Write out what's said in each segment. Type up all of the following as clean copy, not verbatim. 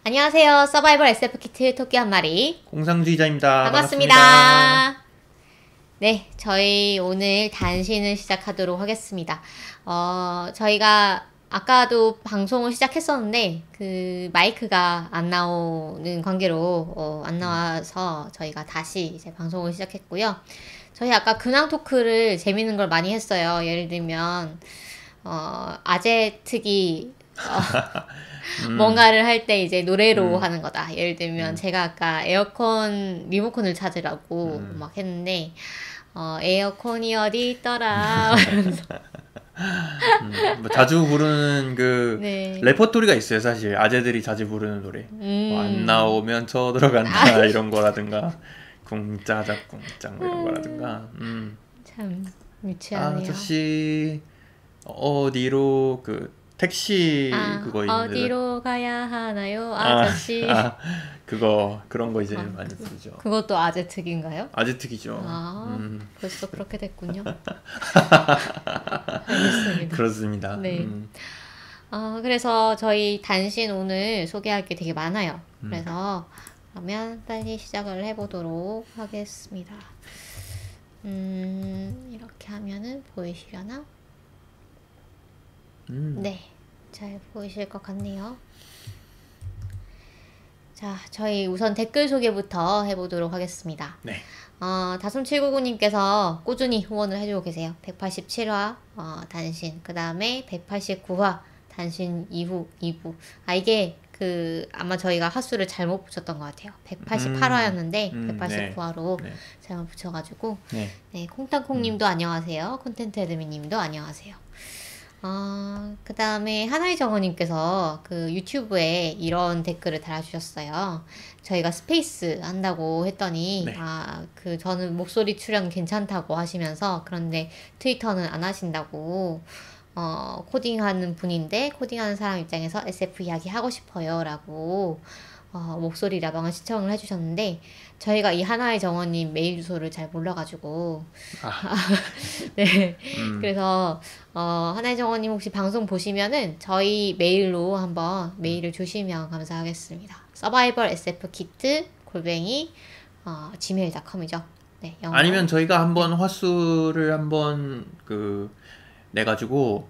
안녕하세요. 서바이벌 SF 키트 토끼 한 마리 공상주의자입니다. 반갑습니다. 네, 저희 오늘 단신을 시작하도록 하겠습니다. 저희가 아까도 방송을 시작했었는데 그 마이크가 안 나오는 관계로 안 나와서 저희가 다시 이제 방송을 시작했고요. 저희 아까 근황 토크를 재밌는 걸 많이 했어요. 예를 들면 아재 특이 뭔가를 할 때 이제 노래로 하는 거다. 예를 들면 제가 아까 에어컨 리모컨을 찾으라고 막 했는데 에어컨이 어디 있더라. 뭐 자주 부르는 그 네. 레퍼토리가 있어요. 사실 아재들이 자주 부르는 노래. 뭐 안 나오면 쳐들어간다 이런 거라든가 궁짜자 궁짱 뭐 이런 거라든가. 참 유치하네요. 아저씨 어디로 그 택시 그거 있는데 어디로 가야 하나요, 아저씨? 그거 그런 거 이제 많이 부르죠. 그것도 아재 특인가요? 아재 특이죠. 벌써 그렇게 됐군요. 알겠습니다. 그렇습니다. 네. 그래서 저희 단신 오늘 소개할 게 되게 많아요. 그래서 그러면 빨리 시작을 해보도록 하겠습니다. 이렇게 하면은 보이시려나? 네, 잘 보이실 것 같네요. 자, 저희 우선 댓글 소개부터 해보도록 하겠습니다. 네. 다솜799님께서 꾸준히 후원을 해주고 계세요. 187화 단신, 그 다음에 189화 단신 2부. 이게 아마 저희가 화수를 잘못 붙였던 것 같아요. 188화였는데 189화로 네. 잘못 붙여가지고 네. 콩땅콩님도 안녕하세요. 콘텐트 애드민님도 안녕하세요. 그 다음에 하나의 정원님께서 그 유튜브에 이런 댓글을 달아주셨어요. 저희가 스페이스 한다고 했더니, 네. 저는 목소리 출연 괜찮다고 하시면서, 그런데 트위터는 안 하신다고, 코딩하는 분인데, 코딩하는 사람 입장에서 SF 이야기 하고 싶어요. 라고, 목소리 라방을 시청을 해주셨는데, 저희가 이 하나의 정원님 메일 주소를 잘 몰라가지고, 네. 그래서, 하나의 정원님 혹시 방송 보시면은 저희 메일로 한번 메일을 주시면 감사하겠습니다. 서바이벌 SF 키트 gmail.com이죠. 네. 영어. 아니면 저희가 한번 화수를 한번 내가지고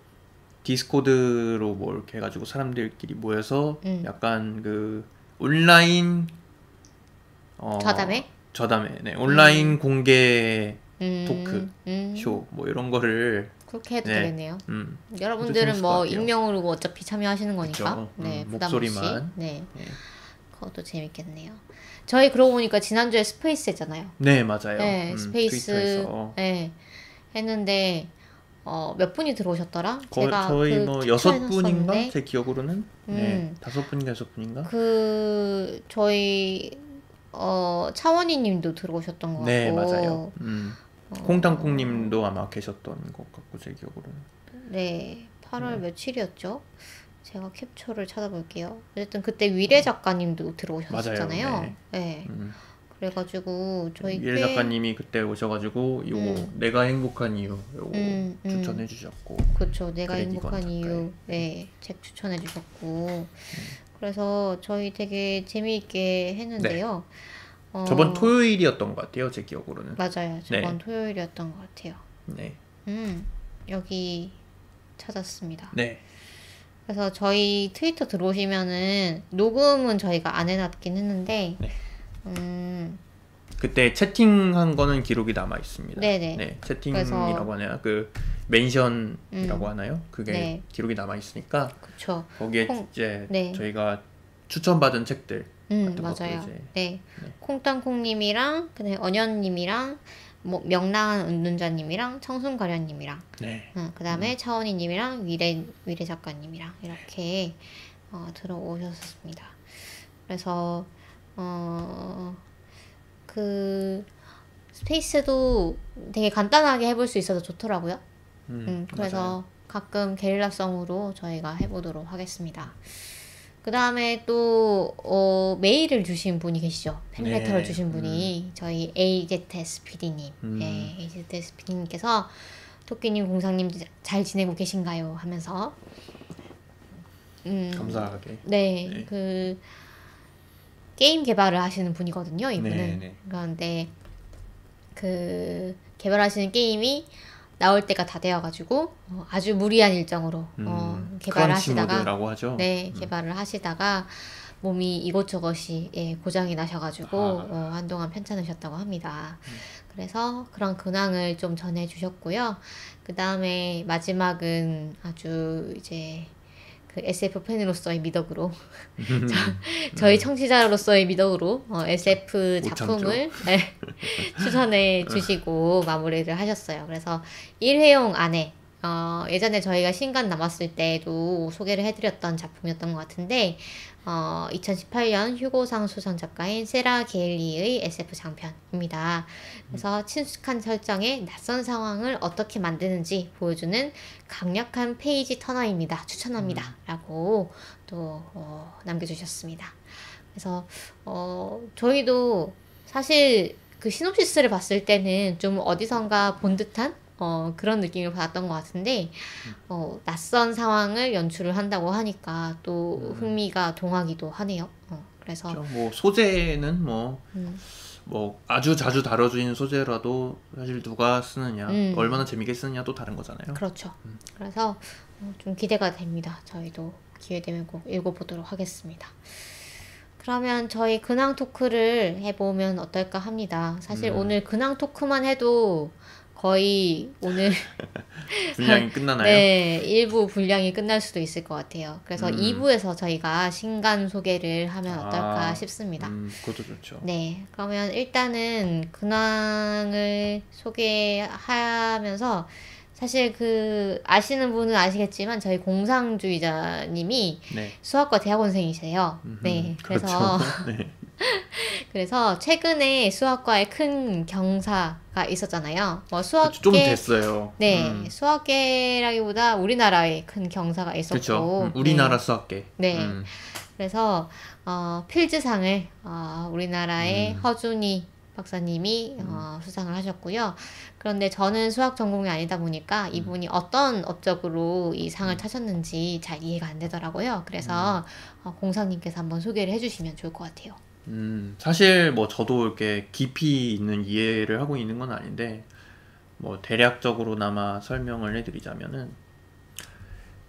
디스코드로 뭐 이렇게 해가지고 사람들끼리 모여서 약간 온라인 저담회 네 온라인 공개 토크 쇼 뭐 이런 거를 그렇게 해도 되겠네요. 좀 여러분들은 재밌을 뭐 것 같아요. 익명으로 어차피 참여하시는 거니까 그쵸. 네 부담 없이 목소리만. 네 그것도 재밌겠네요. 저희 그러고 보니까 지난주에 스페이스 했잖아요. 네 맞아요. 네 스페이스 트위터에서. 네 했는데 몇 분이 들어오셨더라? 제가 저희 뭐 6분인가 캡처해놨었는데 제 기억으로는 네 5분인가 6분인가 저희 차원희님도 들어오셨던 것 같고 네 맞아요. 콩땅콩님도 아마 계셨던 것 같고 제 기억으로는. 네 8월 며칠이었죠? 제가 캡처를 찾아볼게요. 어쨌든 그때 위례 작가님도 들어오셨잖아요. 맞아요. 네. 그래가지고 저희 위례 작가님이 그때 오셔가지고 요거 내가 행복한 이유 요거 추천해 주셨고. 그렇죠. 내가 그레디건 행복한 작가의. 이유 네 책 추천해 주셨고 그래서 저희 되게 재미있게 했는데요. 저번 토요일이었던 것 같아요 제 기억으로는. 맞아요. 저번 네. 토요일이었던 것 같아요. 네. 여기 찾았습니다. 네. 그래서 저희 트위터 들어오시면은 녹음은 저희가 안 해놨긴 했는데 그때 채팅한 거는 기록이 남아 있습니다. 네네. 네, 채팅이라고 하나요? 멘션이라고 하나요? 그게 네. 기록이 남아 있으니까 그쵸. 거기에 이제 네. 저희가 추천받은 책들 같은 것도 맞아요. 이제 네. 콩땅콩님이랑 그다음에 언현님이랑 뭐 명랑한 운둔자님이랑 청순가련님이랑 네. 그다음에 차원희님이랑 위례 작가님이랑 이렇게 들어오셨습니다. 그래서 스페이스도 되게 간단하게 해볼 수 있어서 좋더라고요. 그래서 맞아요. 가끔 게릴라성으로 저희가 해보도록 하겠습니다. 그 다음에 또 메일을 주신 분이 계시죠. 팬레터를 네. 주신 분이 저희 AZSPD님 네, AZSPD님께서 토끼님 공상님 잘 지내고 계신가요? 하면서 감사하게. 네, 네. 게임 개발을 하시는 분이거든요, 이분은. 네네. 그런데 그 개발하시는 게임이 나올 때가 다 되어가지고 아주 무리한 일정으로 개발을 크런치 하시다가 모드라고 하죠. 네, 개발을 하시다가 몸이 이것저것이 고장이 나셔가지고 한동안 편찮으셨다고 합니다. 그래서 그런 근황을 좀 전해주셨고요. 그 다음에 마지막은 아주 이제 그 SF 팬으로서의 미덕으로 저희 청취자로서의 미덕으로 SF 작품을 네, 추천해 주시고 마무리를 하셨어요. 그래서 일회용 안에 예전에 저희가 신간 남았을 때도 소개를 해드렸던 작품이었던 것 같은데 2018년 휴고상 수상 작가인 세라 게일리의 SF 장편입니다. 그래서 친숙한 설정에 낯선 상황을 어떻게 만드는지 보여주는 강력한 페이지 터너입니다. 추천합니다. 라고 또 남겨주셨습니다. 그래서 저희도 사실 그 시놉시스를 봤을 때는 좀 어디선가 본 듯한 그런 느낌을 받았던 것 같은데 낯선 상황을 연출을 한다고 하니까 또 흥미가 동하기도 하네요. 그래서 뭐 소재는 뭐 아주 자주 다뤄진 소재라도 사실 누가 쓰느냐, 얼마나 재밌게 쓰느냐 또 다른 거잖아요. 그렇죠. 그래서 좀 기대가 됩니다. 저희도 기회 되면 꼭 읽어보도록 하겠습니다. 그러면 저희 근황 토크를 해보면 어떨까 합니다. 사실 오늘 근황 토크만 해도 거의 오늘 분량이 끝나나요? 네, 1부 분량이 끝날 수도 있을 것 같아요. 그래서 2부에서 저희가 신간 소개를 하면 어떨까 싶습니다. 그것도 좋죠. 네, 그러면 일단은 근황을 소개하면서 사실 그 아시는 분은 아시겠지만 저희 공상주의자님이 네. 수학과 대학원생이세요. 네, 그래서 그렇죠. 네. 그래서 최근에 수학과에 큰 경사가 있었잖아요. 수학계 좀 됐어요. 네, 수학계라기보다 우리나라에 큰 경사가 있었고, 그렇죠. 우리나라 수학계. 네, 그래서 필즈상을 우리나라의 허준이 박사님이 수상을 하셨고요. 그런데 저는 수학 전공이 아니다 보니까 이분이 어떤 업적으로 이 상을 타셨는지 잘 이해가 안 되더라고요. 그래서 공상님께서 한번 소개를 해주시면 좋을 것 같아요. 사실 뭐 저도 이렇게 깊이 있는 이해를 하고 있는 건 아닌데 뭐 대략적으로나마 설명을 해드리자면은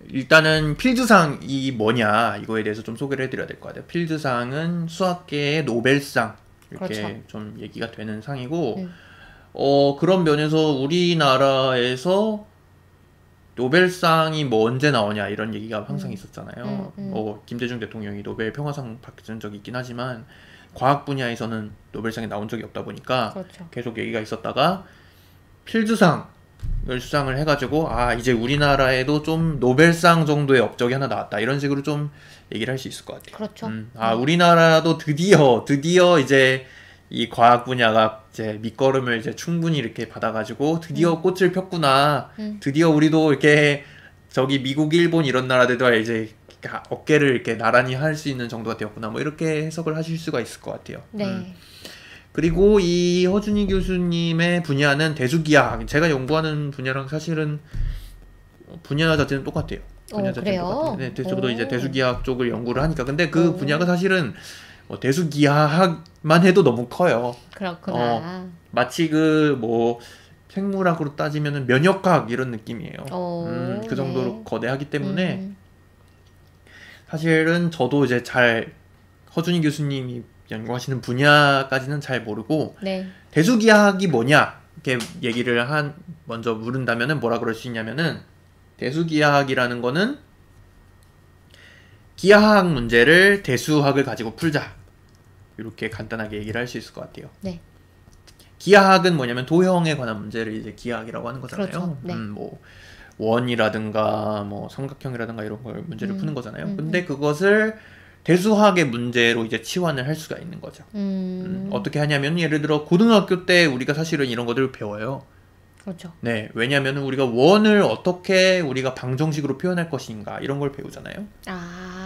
일단은 필즈상이 뭐냐 이거에 대해서 좀 소개를 해드려야 될 것 같아요. 필즈상은 수학계의 노벨상 이렇게 그렇죠. 좀 얘기가 되는 상이고 그런 면에서 우리나라에서 노벨상이 뭐 언제 나오냐 이런 얘기가 항상 있었잖아요. 김대중 대통령이 노벨 평화상 받은 적이 있긴 하지만 과학 분야에서는 노벨상이 나온 적이 없다 보니까 그렇죠. 계속 얘기가 있었다가 필즈상을 수상을 해가지고 이제 우리나라에도 좀 노벨상 정도의 업적이 하나 나왔다 이런 식으로 좀 얘기를 할 수 있을 것 같아요. 그렇죠. 우리나라도 드디어 이제 이 과학 분야가 이제 밑거름을 이제 충분히 이렇게 받아가지고 드디어 꽃을 폈구나. 드디어 우리도 이렇게 저기 미국, 일본 이런 나라들도 이제 어깨를 이렇게 나란히 할 수 있는 정도가 되었구나. 뭐 이렇게 해석을 하실 수가 있을 것 같아요. 네. 그리고 이 허준희 교수님의 분야는 대수기하학. 제가 연구하는 분야랑 사실은 분야 자체는 똑같아요. 분야 자체는 그래요? 똑같아요. 네, 저도 이제 대수기하학 쪽을 연구를 하니까. 근데 그 분야가 사실은 대수기하학만 해도 너무 커요. 그렇구나. 마치 생물학으로 따지면은 면역학 이런 느낌이에요. 그 정도로 네. 거대하기 때문에 사실은 저도 이제 허준희 교수님이 연구하시는 분야까지는 잘 모르고 네. 대수기하학이 뭐냐 이렇게 얘기를 먼저 물은다면은 뭐라 그럴 수 있냐면은 대수기하학이라는 거는 기하학 문제를 대수학을 가지고 풀자 이렇게 간단하게 얘기를 할 수 있을 것 같아요. 네. 기하학은 뭐냐면 도형에 관한 문제를 이제 기하학이라고 하는 거잖아요. 그렇죠. 네. 뭐 원이라든가 뭐 삼각형이라든가 이런 걸 문제를 푸는 거잖아요. 근데 그것을 대수학의 문제로 이제 치환을 할 수가 있는 거죠. 어떻게 하냐면 예를 들어 고등학교 때 우리가 사실은 이런 것들을 배워요. 그렇죠. 네, 왜냐하면 우리가 원을 어떻게 우리가 방정식으로 표현할 것인가 이런 걸 배우잖아요.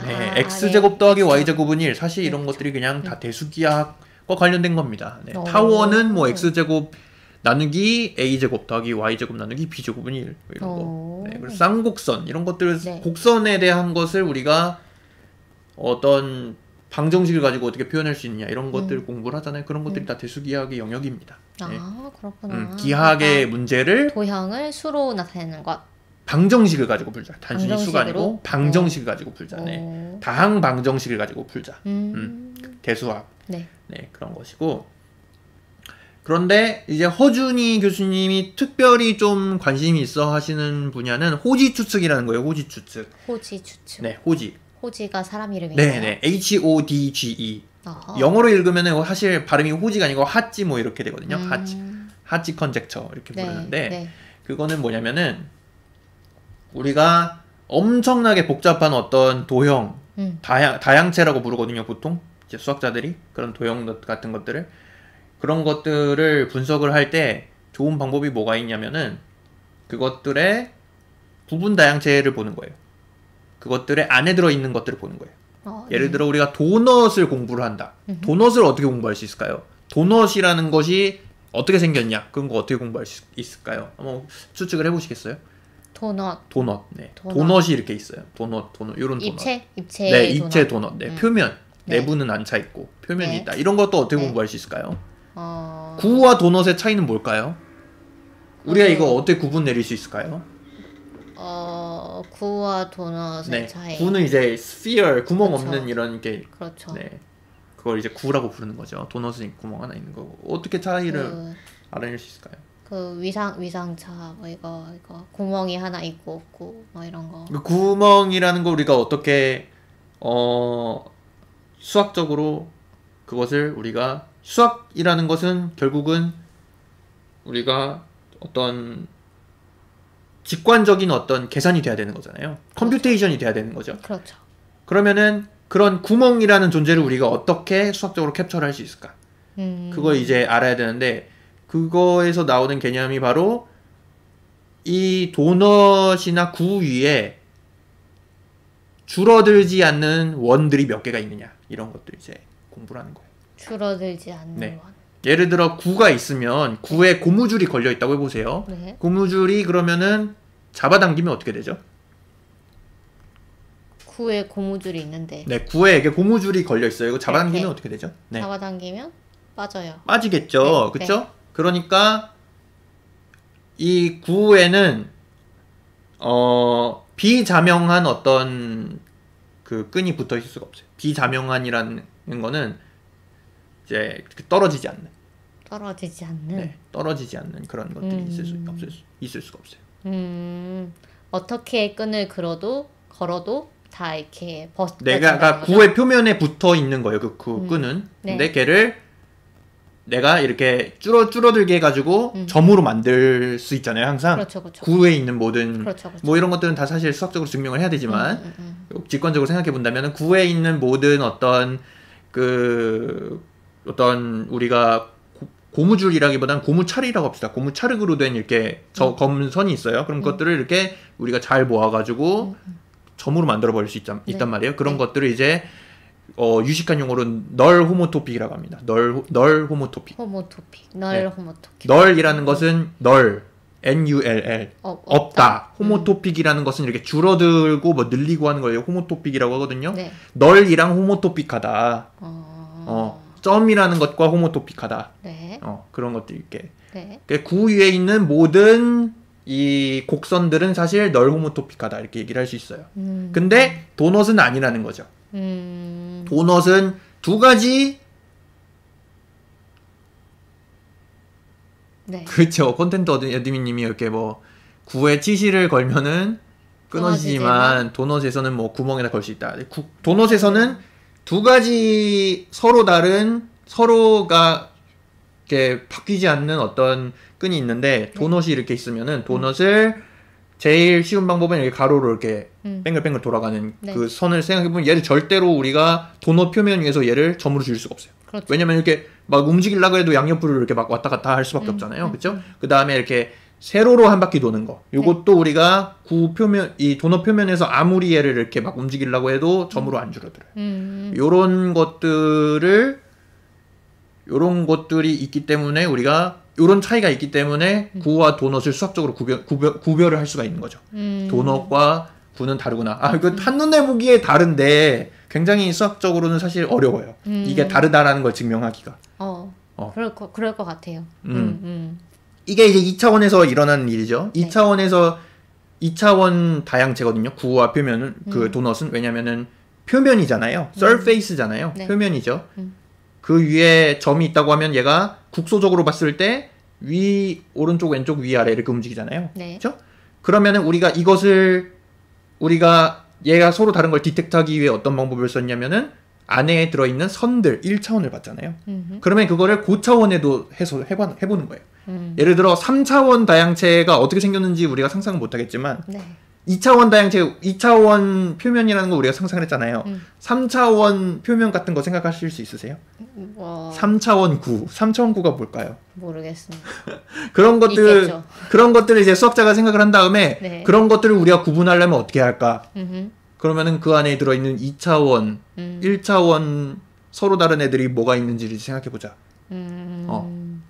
네, x제곱 더하기 y제곱은 1. 사실 이런 것들이 그냥 다 대수기하학과 관련된 겁니다. 네, 타원은 뭐 x제곱 나누기 a제곱 더하기 y제곱 나누기 b제곱은 1. 이런 거. 네, 그리고 쌍곡선 이런 것들 곡선에 대한 것을 우리가 어떤 방정식을 가지고 어떻게 표현할 수 있느냐 이런 것들 공부를 하잖아요. 그런 것들이 다 대수기하학의 영역입니다. 네. 그렇구나. 기하학의 문제를 도형을 수로 나타내는 것. 방정식을 가지고 풀자. 단순히 수가 아니고 방정식을 가지고 풀자. 네. 다항 방정식을 가지고 풀자. 대수학. 네, 그런 것이고. 그런데 이제 허준이 교수님이 특별히 좀 관심이 있어 하시는 분야는 호지 추측이라는 거예요. 호지 추측. 호지 추측. 네, 호지. 호지가 사람 이름인가요? 네, HODGE. 영어로 읽으면은 사실 발음이 호지가 아니고 하지 뭐 이렇게 되거든요. 하지 컨젝처 이렇게 부르는데 그거는 뭐냐면은 우리가 엄청나게 복잡한 어떤 도형, 다양체라고 부르거든요. 보통 이제 수학자들이 그런 도형 같은 것들을 그런 것들을 분석을 할 때 좋은 방법이 뭐가 있냐면은 그것들의 부분 다양체를 보는 거예요. 그것들의 안에 들어있는 것들을 보는 거예요. 예를 들어 우리가 도넛을 공부를 한다. 도넛을 어떻게 공부할 수 있을까요? 도넛이라는 것이 어떻게 생겼냐? 그런 거 어떻게 공부할 수 있을까요? 한번 추측을 해보시겠어요? 도넛. 네. 도넛이 이렇게 있어요. 도넛. 이런 도넛. 입체 네, 입체 도넛. 네, 표면. 내부는 안 차 있고 표면이 있다. 이런 것도 어떻게 공부할 수 있을까요? 구와 도넛의 차이는 뭘까요? 우리가 이거 어떻게 구분 내릴 수 있을까요? 구와 도넛의 차이. 구는 이제 스피어, 구멍 없는 이런 게. 그렇죠. 네. 그걸 이제 구라고 부르는 거죠. 도넛은 구멍 하나 있는 거고. 어떻게 차이를 알아낼 수 있을까요? 위상차 뭐 이거 구멍이 하나 있고 없고 뭐 이런 거. 그 구멍이라는 거 우리가 어떻게 수학적으로 그것을 우리가 수학이라는 것은 결국은 우리가 어떤 직관적인 어떤 계산이 돼야 되는 거잖아요. 컴퓨테이션이 돼야 되는 거죠. 그렇죠. 그러면은 그런 구멍이라는 존재를 우리가 어떻게 수학적으로 캡처를 할 수 있을까? 그거 이제 알아야 되는데 그거에서 나오는 개념이 바로 이 도넛이나 구 위에 줄어들지 않는 원들이 몇 개가 있느냐 이런 것들 이제 공부를 하는 거예요. 줄어들지 않는 원. 예를 들어 구가 있으면 구에 고무줄이 걸려 있다고 해보세요. 고무줄이 그러면은 잡아당기면 어떻게 되죠? 구에 고무줄이 있는데. 네, 구에 이게 고무줄이 걸려 있어요. 이거 잡아당기면 어떻게 되죠? 네. 잡아당기면 빠져요. 빠지겠죠, 그렇죠? 그러니까 이 구에는 비자명한 어떤 그 끈이 붙어 있을 수가 없어요. 비자명한이라는 거는 이제 떨어지지 않는. 네, 떨어지지 않는 그런 것들이 있을 수가 없어요. 어떻게 끈을 걸어도 다 이렇게 내가 구의 표면에 붙어 있는 거예요. 그 끈은. 근데 걔를 내가 이렇게 줄어들게 해가지고 점으로 만들 수 있잖아요. 항상. 그렇죠. 구에 있는 모든 뭐 이런 것들은 다 사실 수학적으로 증명을 해야 되지만 직관적으로 생각해 본다면 구에 있는 모든 어떤 우리가 고무줄이라기보다는 고무찰이라고 합시다. 고무찰흙으로 된 이렇게 검선이 있어요. 그럼 그것들을 이렇게 우리가 잘 모아가지고 점으로 만들어 버릴 수 있단 말이에요. 그런 것들을 이제 유식한 용어로는 널 호모토픽이라고 합니다. 널 호모토픽. 널이라는 것은 NULL 없다. 호모토픽이라는 것은 이렇게 줄어들고 뭐 늘리고 하는 거예요. 호모토픽이라고 하거든요. 널이랑 호모토픽하다. 점이라는 것과 호모토픽하다. 그런 것들 이렇게. 구 위에 있는 모든 이 곡선들은 사실 널 호모토픽하다 이렇게 얘기를 할 수 있어요. 근데 도넛은 아니라는 거죠. 도넛은 두 가지. 그렇죠. 콘텐트 어드민님이 이렇게 뭐 구에 치실을 걸면은 끊어지지만 도넛에서는 뭐 구멍에다 걸 수 있다. 도넛에서는 두 가지 서로 다른 서로가 이렇게 바뀌지 않는 어떤 끈이 있는데 도넛이 이렇게 있으면은 도넛을 제일 쉬운 방법은 이렇게 가로로 이렇게 뱅글뱅글 돌아가는 그 선을 생각해보면 얘를 절대로 우리가 도넛 표면 위에서 얘를 점으로 줄 수가 없어요. 그렇죠. 왜냐면 이렇게 막 움직이려고 해도 양옆으로 이렇게 막 왔다 갔다 할 수밖에 없잖아요. 그렇죠? 그 다음에 이렇게 세로로 한 바퀴 도는 거. 요것도 우리가 구 표면, 이 도넛 표면에서 아무리 얘를 이렇게 막 움직이려고 해도 점으로 안 줄어들어요. 요런 것들이 있기 때문에 우리가 요런 차이가 있기 때문에 구와 도넛을 수학적으로 구별을 할 수가 있는 거죠. 도넛과 구는 다르구나. 한눈에 보기에 다른데 굉장히 수학적으로는 사실 어려워요. 이게 다르다라는 걸 증명하기가. 그럴 것 같아요. 이게 이제 2차원에서 일어나는 일이죠. 네. 2차원 다양체거든요. 구와 표면은 그 도넛은 왜냐면은 표면이잖아요. surface잖아요. 네. 표면이죠. 그 위에 점이 있다고 하면 얘가 국소적으로 봤을 때 위, 오른쪽, 왼쪽, 위, 아래 이렇게 움직이잖아요. 네. 그렇죠? 그러면은 우리가 얘가 서로 다른 걸 디텍트하기 위해 어떤 방법을 썼냐면은 안에 들어있는 선들 1차원을 봤잖아요. 그러면 그거를 고차원에도 해서 해보는 거예요. 예를 들어 3차원 다양체가 어떻게 생겼는지 우리가 상상은 못하겠지만 네. 2차원 다양체, 2차원 표면이라는 거 우리가 상상을 했잖아요. 3차원 표면 같은 거 생각하실 수 있으세요? 3차원 구. 3차원 구가 뭘까요? 모르겠습니다. 그런 것들을 이제 수학자가 생각을 한 다음에 네. 그런 것들을 우리가 구분하려면 어떻게 할까? 그러면은 그 안에 들어있는 2차원, 1차원 서로 다른 애들이 뭐가 있는지를 생각해보자.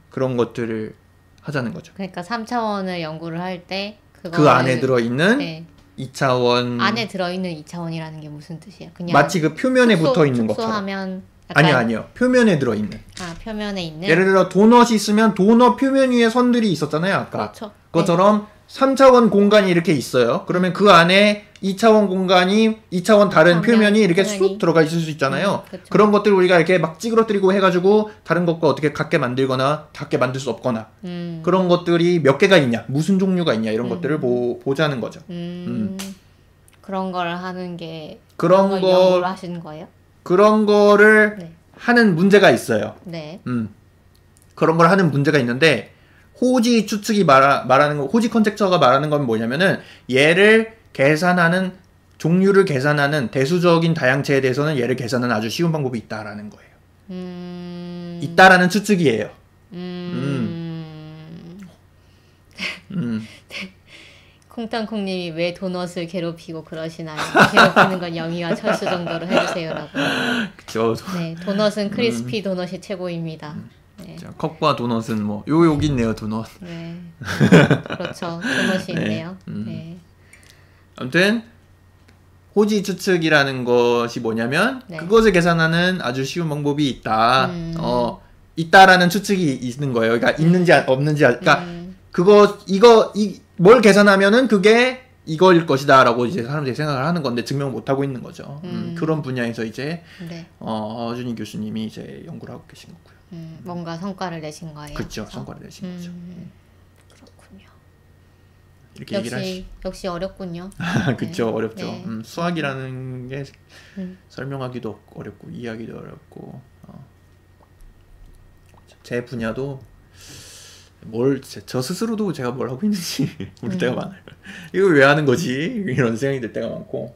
그런 것들을 하자는 거죠. 그러니까 3차원을 연구를 할 때 그 안에 들어있는 네. 2차원 안에 들어있는 2차원이라는 게 무슨 뜻이에요? 그냥 마치 그 표면에 붙어있는 것처럼. 축소하면 아니요. 표면에 들어있는. 표면에 있는? 예를 들어 도넛이 있으면 도넛 표면 위에 선들이 있었잖아요. 아까. 그렇죠. 그것처럼 네. 3차원 공간이 이렇게 있어요. 그러면 그 안에 2차원 공간이 2차원 다른 표면이 이렇게 쑥 들어가 있을 수 있잖아요. 그렇죠. 그런 것들을 우리가 이렇게 막 찌그러뜨리고 해가지고 다른 것과 어떻게 같게 만들거나 같게 만들 수 없거나 그런 것들이 몇 개가 있냐, 무슨 종류가 있냐 이런 것들을 보자는 거죠. 그런 걸 하는 게 그런 걸 연구를 하시는 거예요? 그런 거를 네. 하는 문제가 있어요. 네. 그런 걸 하는 문제가 있는데 호지 추측이 말하는 거, 호지 컨젝처가 말하는 건 뭐냐면은 얘를 계산하는 종류를 계산하는 대수적인 다양체에 대해서는 얘를 계산하는 아주 쉬운 방법이 있다라는 거예요. 있다라는 추측이에요. 콩땅콩님이 왜 도넛을 괴롭히고 그러시나요? 괴롭히는 건 영희와 철수 정도로 해주세요라고. 그쵸. 네, 도넛은 크리스피 도넛이 최고입니다. 네. 컵과 도넛은 뭐 여기 있네요. 도넛. 네. 그렇죠. 도넛이 네. 있네요. 네. 아무튼 호지 추측이라는 것이 뭐냐면 네. 그것을 계산하는 아주 쉬운 방법이 있다. 있다라는 추측이 있는 거예요. 그러니까 있는지 없는지 그러니까 뭘 계산하면은 그게 이거일 것이다라고 이제 사람들이 생각을 하는 건데 증명 못 하고 있는 거죠. 그런 분야에서 이제 네. 준희 교수님이 이제 연구를 하고 계신 거고요. 뭔가 성과를 내신 거예요. 그렇죠. 성과를 내신 거죠. 그렇군요. 이렇게 역시 어렵군요. 그렇죠. 네. 어렵죠. 네. 수학이라는 게 설명하기도 어렵고 이해하기도 어렵고 제 분야도 저 스스로도 제가 뭘 하고 있는지 모를 때가 많아요. 이걸 왜 하는 거지? 이런 생각이 들 때가 많고.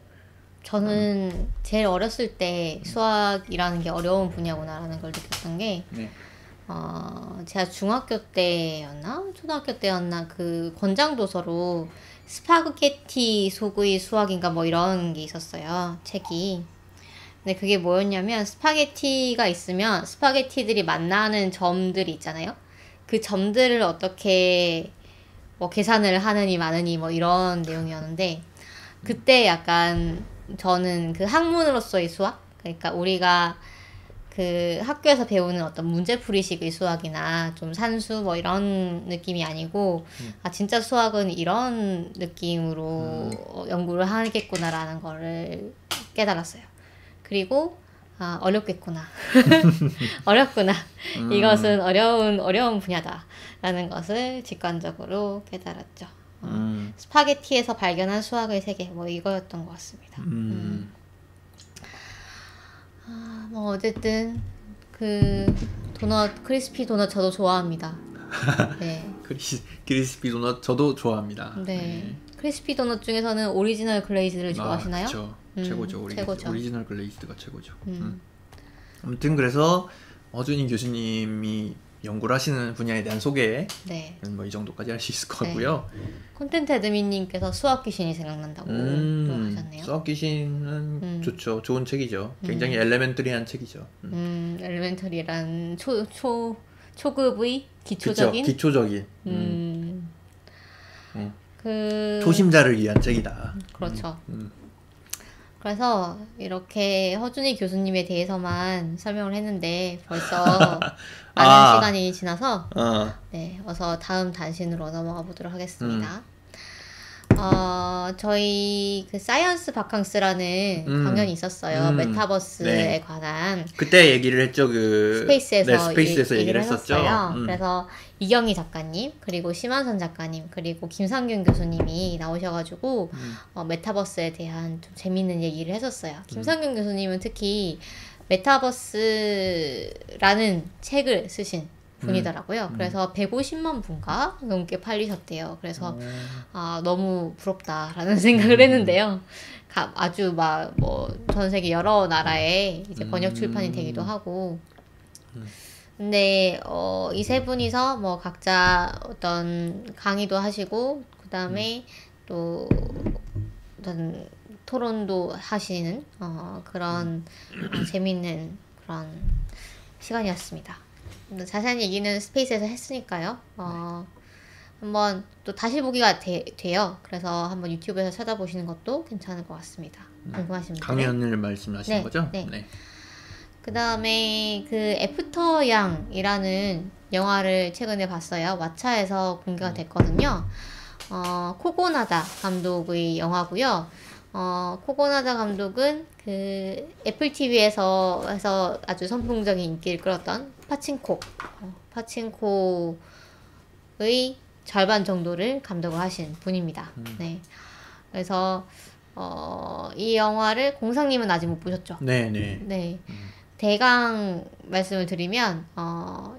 저는 제일 어렸을 때 수학이라는 게 어려운 분야구나라는 걸 느꼈던 게 네. 제가 중학교 때였나? 초등학교 때였나? 그 권장 도서로 스파게티 속의 수학인가 뭐 이런 게 있었어요. 책이. 근데 그게 뭐였냐면 스파게티가 있으면 스파게티들이 만나는 점들이 있잖아요. 그 점들을 어떻게 뭐 계산을 하느니 마느니 뭐 이런 내용이었는데 그때 약간 저는 그 학문으로서의 수학? 그러니까 우리가 그 학교에서 배우는 어떤 문제풀이식의 수학이나 좀 산수 뭐 이런 느낌이 아니고 진짜 수학은 이런 느낌으로 연구를 하겠구나라는 거를 깨달았어요. 그리고 어렵겠구나. 어렵구나. 이것은 어려운 분야다라는 것을 직관적으로 깨달았죠. 스파게티에서 발견한 수학의 세계 뭐 이거였던 것 같습니다. 뭐 어쨌든 그 크리스피 도넛 저도 좋아합니다. 네. 크리스피 도넛 저도 좋아합니다. 네. 네. 크리스피 도넛 중에서는 오리지널 글레이즈를 좋아하시나요? 그렇죠. 최고죠. 최고죠. 오리지널 글레이즈가 최고죠. 아무튼 그래서 어준희 교수님이 연구를 하시는 분야에 대한 소개 네. 뭐 이 정도까지 할 수 있을 것 같고요. 콘텐트 애드민님께서 수학 귀신이 생각난다고 하셨네요. 수학 귀신은 좋죠. 좋은 책이죠. 굉장히 엘레멘터리한 책이죠. 엘레멘터리란 초급의 기초적인. 그쵸, 기초적인. 초심자를 위한 책이다. 그렇죠. 그래서 이렇게 허준희 교수님에 대해서만 설명을 했는데 벌써 많은 시간이 지나서 네, 어서 다음 단신으로 넘어가 보도록 하겠습니다. 저희 그 사이언스 바캉스라는 강연이 있었어요. 메타버스에 네. 관한. 그때 얘기를 했죠. 스페이스에서 얘기를 했었죠. 그래서 이경희 작가님, 그리고 심한선 작가님, 그리고 김상균 교수님이 나오셔가지고 메타버스에 대한 좀 재밌는 얘기를 했었어요. 김상균 교수님은 특히 메타버스라는 책을 쓰신 분이더라고요. 그래서 150만 분가 넘게 팔리셨대요. 그래서 너무 부럽다라는 생각을 했는데요. 아주 막 뭐 전 세계 여러 나라에 이제 번역 출판이 되기도 하고. 근데 이 세 분이서 뭐 각자 어떤 강의도 하시고 그다음에 또 어떤 토론도 하시는 그런 재밌는 그런 시간이었습니다. 자세한 얘기는 스페이스에서 했으니까요. 한번 또 다시 보기가 돼요. 그래서 한번 유튜브에서 찾아보시는 것도 괜찮을 것 같습니다. 궁금하신 분들. 강연을 말씀하시는 네, 거죠? 네. 네. 그 다음에 그 애프터 양이라는 영화를 최근에 봤어요. 왓챠에서 공개가 됐거든요. 코고나다 감독의 영화고요. 코고나다 감독은 그 애플 TV에서 해서 아주 선풍적인 인기를 끌었던 파친코의 절반 정도를 감독을 하신 분입니다. 네. 그래서 이 영화를 공상님은 아직 못 보셨죠? 네네. 네. 대강 말씀을 드리면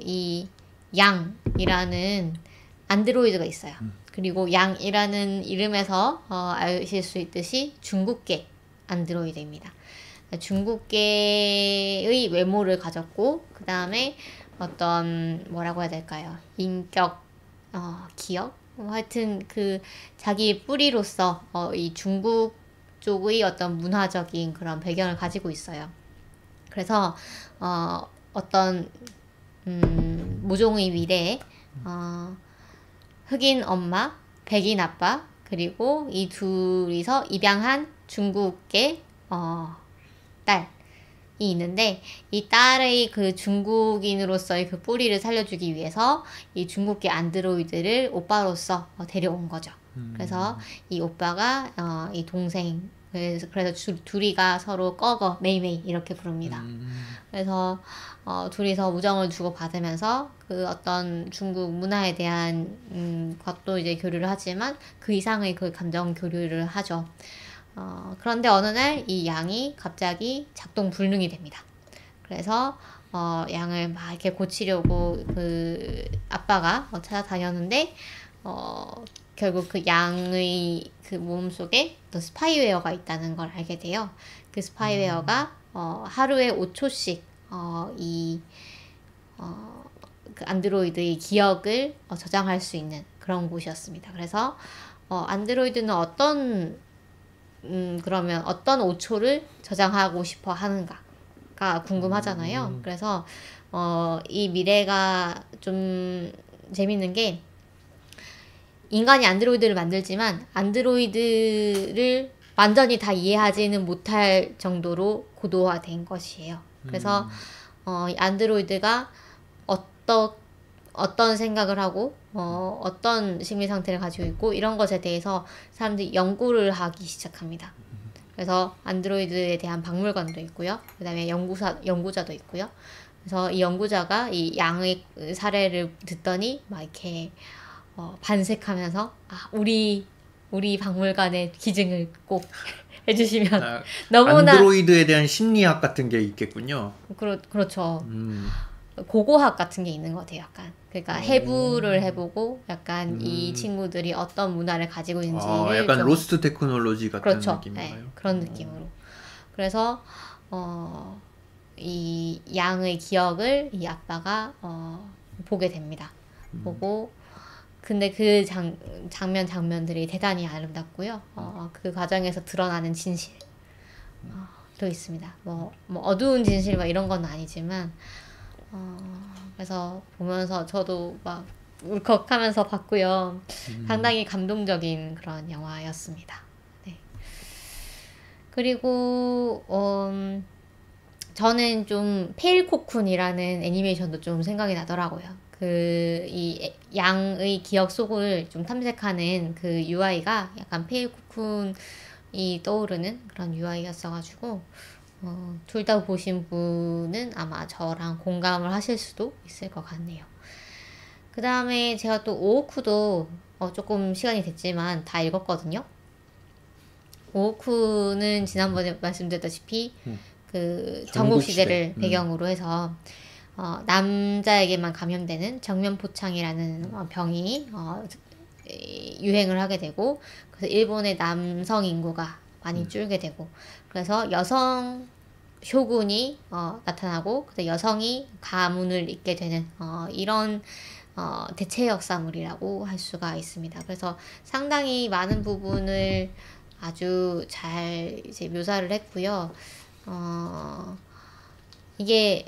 이 양이라는 안드로이드가 있어요. 그리고 양이라는 이름에서 아실 수 있듯이 중국계 안드로이드입니다. 중국계의 외모를 가졌고 그 다음에 어떤 뭐라고 해야 될까요? 인격, 기억? 하여튼 그 자기 뿌리로서 이 중국 쪽의 어떤 문화적인 그런 배경을 가지고 있어요. 그래서 어떤 모종의 미래에 흑인 엄마, 백인 아빠, 그리고 이 둘이서 입양한 중국계 딸이 있는데 이 딸의 그 중국인으로서의 그 뿌리를 살려주기 위해서 이 중국계 안드로이드를 오빠로서 데려온 거죠. 그래서 이 오빠가 이 동생 그래서 둘이가 서로 꺼거 메이메이 이렇게 부릅니다. 그래서 둘이서 우정을 주고받으면서 그 어떤 중국 문화에 대한 것도 이제 교류를 하지만 그 이상의 그 감정 교류를 하죠. 그런데 어느 날 이 양이 갑자기 작동 불능이 됩니다. 그래서 양을 막 이렇게 고치려고 그 아빠가 찾아다녔는데 결국 그 양의 그 몸속에 또 스파이웨어가 있다는 걸 알게 돼요. 그 스파이웨어가 하루에 5초씩 그 안드로이드의 기억을 저장할 수 있는 그런 곳이었습니다. 그래서 안드로이드는 그러면 어떤 5초를 저장하고 싶어 하는가가 궁금하잖아요. 그래서 이 미래가 좀 재밌는 게 인간이 안드로이드를 만들지만 안드로이드를 완전히 다 이해하지는 못할 정도로 고도화된 것이에요. 그래서 안드로이드가 어떤 생각을 하고 어떤 심리 상태를 가지고 있고 이런 것에 대해서 사람들이 연구를 하기 시작합니다. 그래서 안드로이드에 대한 박물관도 있고요. 그 다음에 연구자도 있고요. 그래서 이 연구자가 이 양의 사례를 듣더니 막 이렇게 반색하면서 우리 박물관의 기증을 꼭 해주시면 너무나 안드로이드에 대한 심리학 같은 게 있겠군요. 그렇죠. 고고학 같은 게 있는 것 같아요. 약간 그러니까 해부를 해보고 약간 이 친구들이 어떤 문화를 가지고 있는지를 약간 좀 로스트 테크놀로지 같은 그렇죠. 느낌인가요? 네, 그런 느낌으로. 그래서 이 양의 기억을 이 아빠가 보게 됩니다. 보고 근데 그 장면들이 대단히 아름답고요. 그 과정에서 드러나는 진실 도 있습니다. 뭐 어두운 진실 막 이런 건 아니지만 그래서 보면서 저도 막 울컥하면서 봤고요. 상당히 감동적인 그런 영화였습니다. 네. 그리고 저는 좀 페일 코쿤이라는 애니메이션도 좀 생각이 나더라고요. 그 이 양의 기억 속을 좀 탐색하는 그 UI가 약간 페일 코쿤이 떠오르는 그런 UI였어가지고 둘 다 보신 분은 아마 저랑 공감을 하실 수도 있을 것 같네요. 그 다음에 제가 또 오오쿠도 조금 시간이 됐지만 다 읽었거든요. 오오쿠는 지난번에 말씀드렸다시피 그 전국시대를 배경으로 해서 남자에게만 감염되는 정면포창이라는 병이 유행을 하게 되고, 그래서 일본의 남성 인구가 많이 줄게 되고, 그래서 여성 쇼군이 나타나고, 그래서 여성이 가문을 잇게 되는 이런 대체 역사물이라고 할 수가 있습니다. 그래서 상당히 많은 부분을 아주 잘 이제 묘사를 했고요. 이게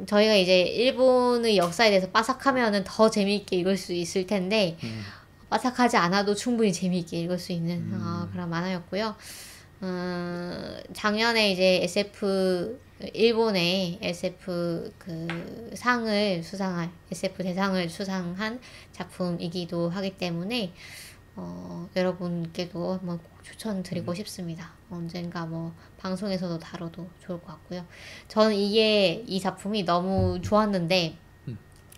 저희가 이제 일본의 역사에 대해서 빠삭하면은 더 재미있게 읽을 수 있을 텐데 빠삭하지 않아도 충분히 재미있게 읽을 수 있는 그런 만화였고요. 작년에 이제 일본의 SF 그 상을 수상할 SF 대상을 수상한 작품이기도 하기 때문에 여러분께도 한번 꼭 추천드리고 싶습니다. 언젠가 뭐 방송에서도 다뤄도 좋을 것 같고요. 저는 이 작품이 너무 좋았는데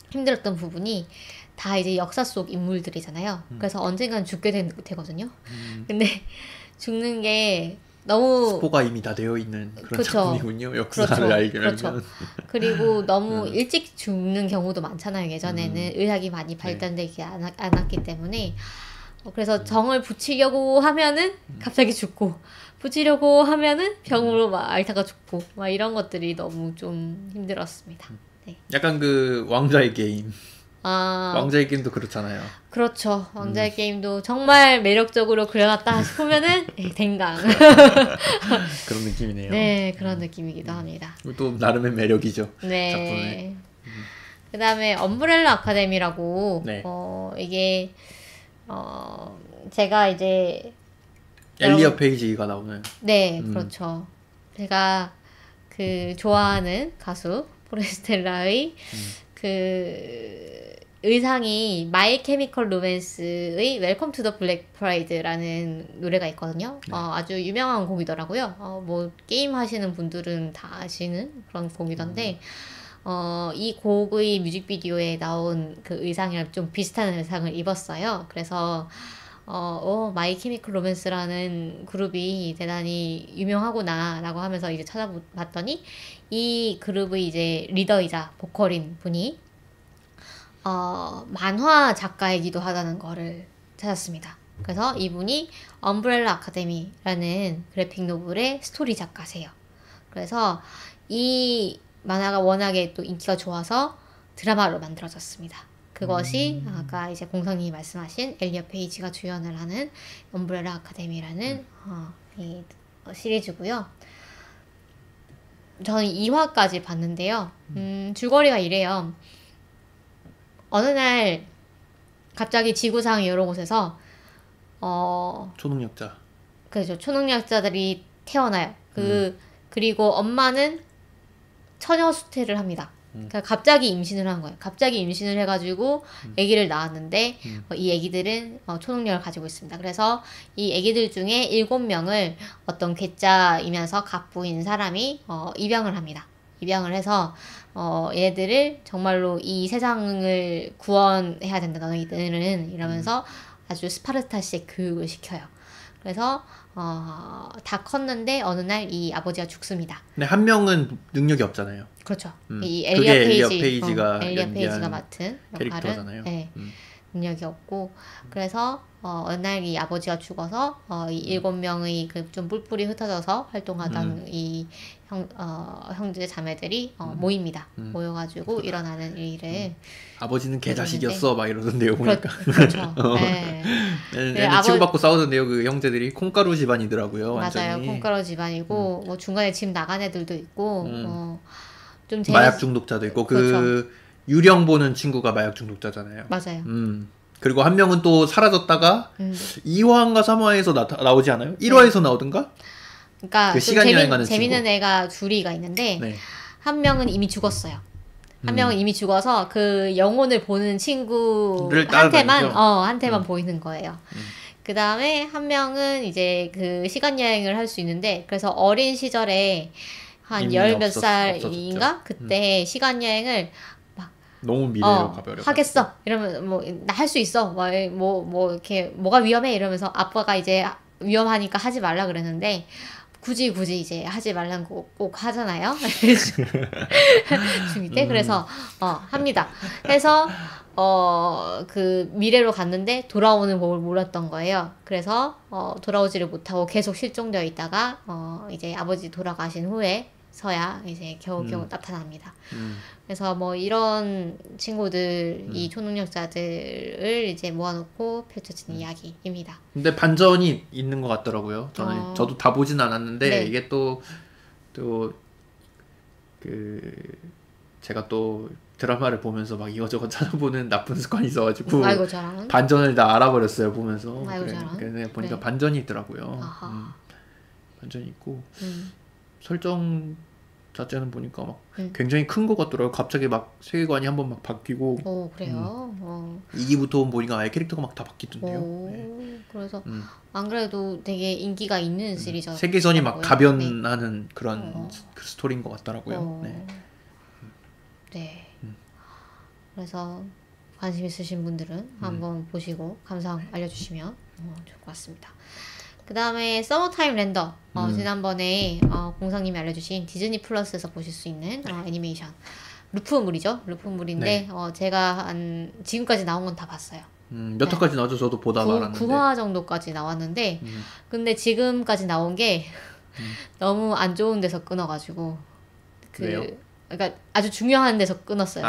힘들었던 부분이 다 이제 역사 속 인물들이잖아요. 그래서 언젠간 죽게 되거든요. 근데 죽는 게 너무 스포가 이미 다 되어 있는 그런 그쵸. 작품이군요. 역사를 그렇죠. 알게 되면. 그렇죠. 그리고 너무 일찍 죽는 경우도 많잖아요. 예전에는 의학이 많이 발전되지 않았기 때문에. 그래서 정을 붙이려고 하면은 갑자기 죽고, 붙이려고 하면은 병으로 막 앓다가 죽고, 막 이런 것들이 너무 좀 힘들었습니다. 네. 약간 그 왕좌의 게임. 아, 왕좌의 게임도 그렇잖아요. 그렇죠. 왕좌의 게임도 정말 매력적으로 그려놨다 싶으면은 댕강. 그런 느낌이네요. 네, 그런 느낌이기도 합니다. 또 나름의 매력이죠. 네. 작품에. 그 다음에 엄브렐라 아카데미라고 네. 이게 제가 이제 엘리어 페이지가 나오는. 네, 그렇죠. 제가 그 좋아하는 가수 포레스텔라의 그 의상이 마이 케미컬 로맨스의 웰컴 투 더 블랙 프라이드라는 노래가 있거든요. 네. 아주 유명한 곡이더라고요. 뭐 게임 하시는 분들은 다 아시는 그런 곡이던데 이 곡의 뮤직비디오에 나온 그 의상이랑 좀 비슷한 의상을 입었어요. 그래서 마이 케미컬 로맨스라는 그룹이 대단히 유명하구나 라고 하면서 이제 찾아봤더니 이 그룹의 이제 리더이자 보컬인 분이 만화 작가이기도 하다는 거를 찾았습니다. 그래서 이분이 엄브렐라 아카데미라는 그래픽 노블의 스토리 작가세요. 그래서 이 만화가 워낙에 또 인기가 좋아서 드라마로 만들어졌습니다. 그것이 아까 이제 공성님이 말씀하신 엘리어 페이지가 주연을 하는 엄브렐라 아카데미라는 이 시리즈고요. 저는 2화까지 봤는데요. 줄거리가 이래요. 어느 날 갑자기 지구상 여러 곳에서 초능력자. 그죠. 초능력자들이 태어나요. 그리고 엄마는 처녀 수태를 합니다. 그러니까 갑자기 임신을 한 거예요. 갑자기 임신을 해가지고 아기를 낳았는데 이 아기들은 초능력을 가지고 있습니다. 그래서 이 아기들 중에 7명을 어떤 괴짜이면서 갑부인 사람이 입양을 합니다. 입양을 해서 얘들을 정말로 이 세상을 구원해야 된다 너희들은 이러면서 아주 스파르타식 교육을 시켜요. 그래서 다 컸는데 어느 날 이 아버지가 죽습니다. 근데 한 명은 능력이 없잖아요. 그렇죠. 이 엘리어 페이지가 맡은 캐릭터잖아요. 네, 능력이 없고 그래서 어느 날 이 아버지가 죽어서 이 7명의 그 좀 뿔뿔이 흩어져서 활동하던 이 형제 자매들이 모입니다. 모여가지고 일어나는 일을 아버지는 개자식이었어 막 이러던데요 보니까. 그렇죠. 네. 치고받고 싸우던데요 그 형제들이. 콩가루 집안이더라고요. 완전히. 맞아요. 콩가루 집안이고 뭐 중간에 집 나간 애들도 있고 좀 마약 중독자도 있고 그렇죠. 그 유령 보는 친구가 마약 중독자잖아요. 맞아요. 그리고 한 명은 또 사라졌다가 2화인가 3화에서 나오지 않아요? 1화에서 나오던가? 그러니까 그 시간 여행 가는 재밌는 애가 둘이가 있는데 네. 한 명은 이미 죽었어요. 한 명은 이미 죽어서 그 영혼을 보는 친구한테만 보이는 거예요. 그 다음에 한 명은 이제 그 시간 여행을 할 수 있는데, 그래서 어린 시절에 한 열 몇 살인가 그때 시간 여행을 막 너무 미래로 가버려. 하겠어 이러면 뭐 나 할 수 있어 뭐 이렇게 뭐가 위험해 이러면서 아빠가 이제 위험하니까 하지 말라 그랬는데 굳이 이제 하지 말란 거 꼭 하잖아요. 중2 때 그래서 합니다. 해서 그 미래로 갔는데 돌아오는 법을 몰랐던 거예요. 그래서 돌아오지를 못하고 계속 실종되어 있다가 이제 아버지 돌아가신 후에서야 이제 겨우 나타납니다. 그래서 뭐 이런 친구들, 이 초능력자들을 이제 모아놓고 펼쳐지는 이야기입니다. 근데 반전이 있는 것 같더라고요. 저도 다 보진 않았는데 네. 이게 또 제가 또 드라마를 보면서 막 이것저것 찾아보는 나쁜 습관이 있어가지고 반전을 다 알아버렸어요 보면서. 그래서 보니까 네. 반전이 있더라고요. 반전이 있고 설정 자체는 보니까 막 굉장히 큰 것 같더라고요. 갑자기 막 세계관이 한번 막 바뀌고. 그래요? 2기부터 보니까 아예 캐릭터가 막 다 바뀌던데요. 네. 그래서 안 그래도 되게 인기가 있는 시리즈. 세계선이 막 가변하는 네. 그런 그 스토리인 것 같더라고요. 네. 그래서 관심 있으신 분들은 한번 보시고 감상 알려주시면 좋을 것 같습니다. 그 다음에 서머타임 랜더 지난번에 공상님이 알려주신 디즈니 플러스에서 보실 수 있는 애니메이션 루프물이죠. 루프물인데 네. 제가 지금까지 나온 건 다 봤어요. 몇 화까지 나왔죠? 저도 보다 말았는데 9화 정도까지 나왔는데 근데 지금까지 나온 게 너무 안 좋은 데서 끊어가지고 왜요? 그러니까 아주 중요한 데서 끊었어요.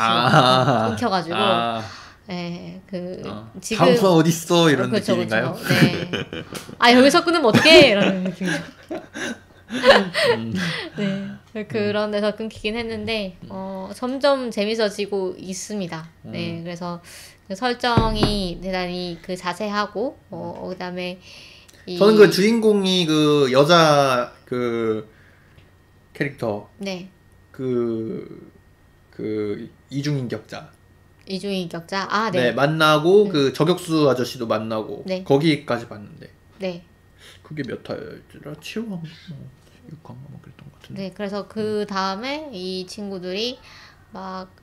끊겨가지고 네, 지금 다음 화 어딨어 이런 그렇죠, 느낌인가요? 그렇죠. 네. 여기서 끊으면 어떡해 이런 느낌이죠. 네, 그런 데서 끊기긴 했는데 점점 재밌어지고 있습니다. 네, 그래서 그 설정이 대단히 자세하고 그다음에 저는 그 주인공이 그 여자 그 캐릭터 네. 그 이중인격자 네. 네, 만나고 그 저격수 아저씨도 만나고 네. 거기까지 봤는데 네. 그게 몇 화였더라? 7화? 6화인가 뭐 그랬던 것 같은데. 네, 그래서 그 다음에 이 친구들이 막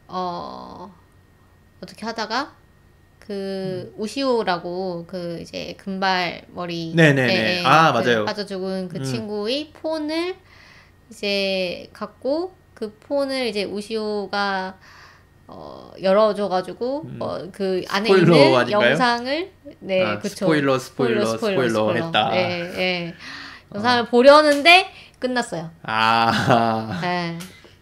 어떻게 하다가 우시오라고 이제 금발 머리 네네네. 맞아요. 빠져 죽은 그 친구의 폰을 이제 갖고 그 폰을 이제 우시오가 열어줘가지고 그 안에 있는 아닌가요? 영상을 그쵸. 스포일러 했다. 네. 영상을 보려는데 끝났어요. 네.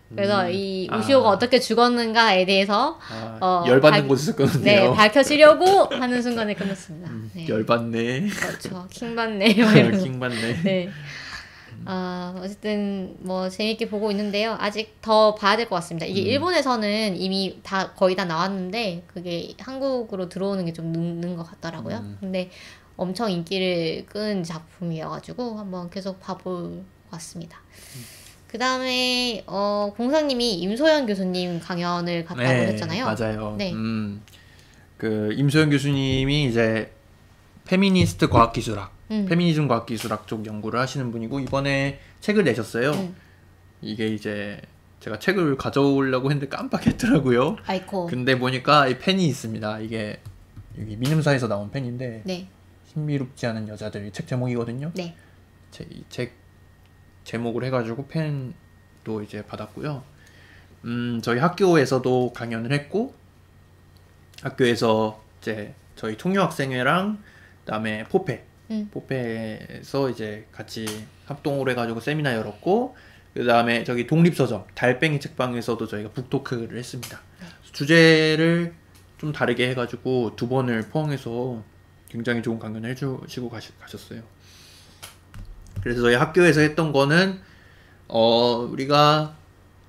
그래서 이 우시오가 어떻게 죽었는가에 대해서 열받는 곳에서 끊었네요. 네, 밝혀지려고 하는 순간에 끝났습니다. 네. 열받네. 그렇죠. 킹받네. 킹받네. 네. 어쨌든 뭐 재밌게 보고 있는데요. 아직 더 봐야 될 것 같습니다. 이게 일본에서는 이미 거의 다 나왔는데 그게 한국으로 들어오는 게 좀 늦는 것 같더라고요. 근데 엄청 인기를 끈 작품이어가지고 한번 계속 봐볼 것 같습니다. 그 다음에 공상님이 임소연 교수님 강연을 갔다고 했잖아요. 맞아요. 네. 그 임소연 교수님이 이제 페미니스트 과학기술학 페미니즘 과학기술학 쪽 연구를 하시는 분이고 이번에 책을 내셨어요. 이게 이제 제가 책을 가져오려고 했는데 깜빡했더라고요. 아이고. 근데 보니까 이 펜이 있습니다. 이게 여기 민음사에서 나온 펜인데 네. 신비롭지 않은 여자들 책 제목이거든요. 네. 이 책 제목을 해가지고 펜도 이제 받았고요. 저희 학교에서도 강연을 했고 학교에서 이제 저희 통유학생회랑 그다음에 포페에서 이제 같이 합동으로 해가지고 세미나 열었고 그 다음에 저기 독립서점 달팽이 책방에서도 저희가 북토크를 했습니다. 주제를 좀 다르게 해가지고 2번을 포항해서 굉장히 좋은 강연을 해주시고 가셨어요. 그래서 저희 학교에서 했던 거는 우리가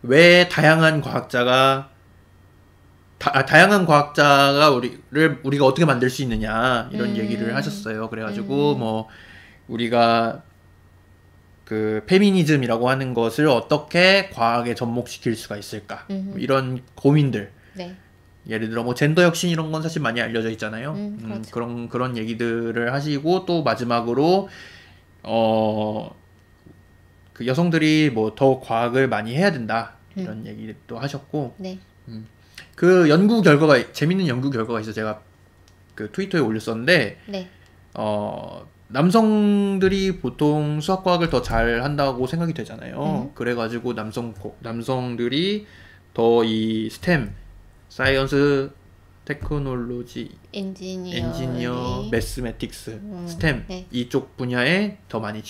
왜 다양한 과학자가 우리가 어떻게 만들 수 있느냐 이런 얘기를 하셨어요. 그래가지고 뭐 우리가 그 페미니즘이라고 하는 것을 어떻게 과학에 접목시킬 수가 있을까? 이런 고민들. 네. 예를 들어 뭐 젠더 혁신 이런 건 사실 많이 알려져 있잖아요. 그렇죠. 그런 얘기들을 하시고 또 마지막으로 그 여성들이 뭐 더 과학을 많이 해야 된다 이런 얘기도 하셨고. 네. 그 연구 결과가 재밌는 연구 결과가 있어 제가 그 트위터에 올렸었는데. 네. 남성들이 보통 수학과학을 더 잘한다고 생각이 되잖아요. 그래가지고 남성들이 더 이 스템, 사이언스, 테크놀로지, 엔지니어, 매스매틱스, 스템 네. 이쪽 분야에 더 많이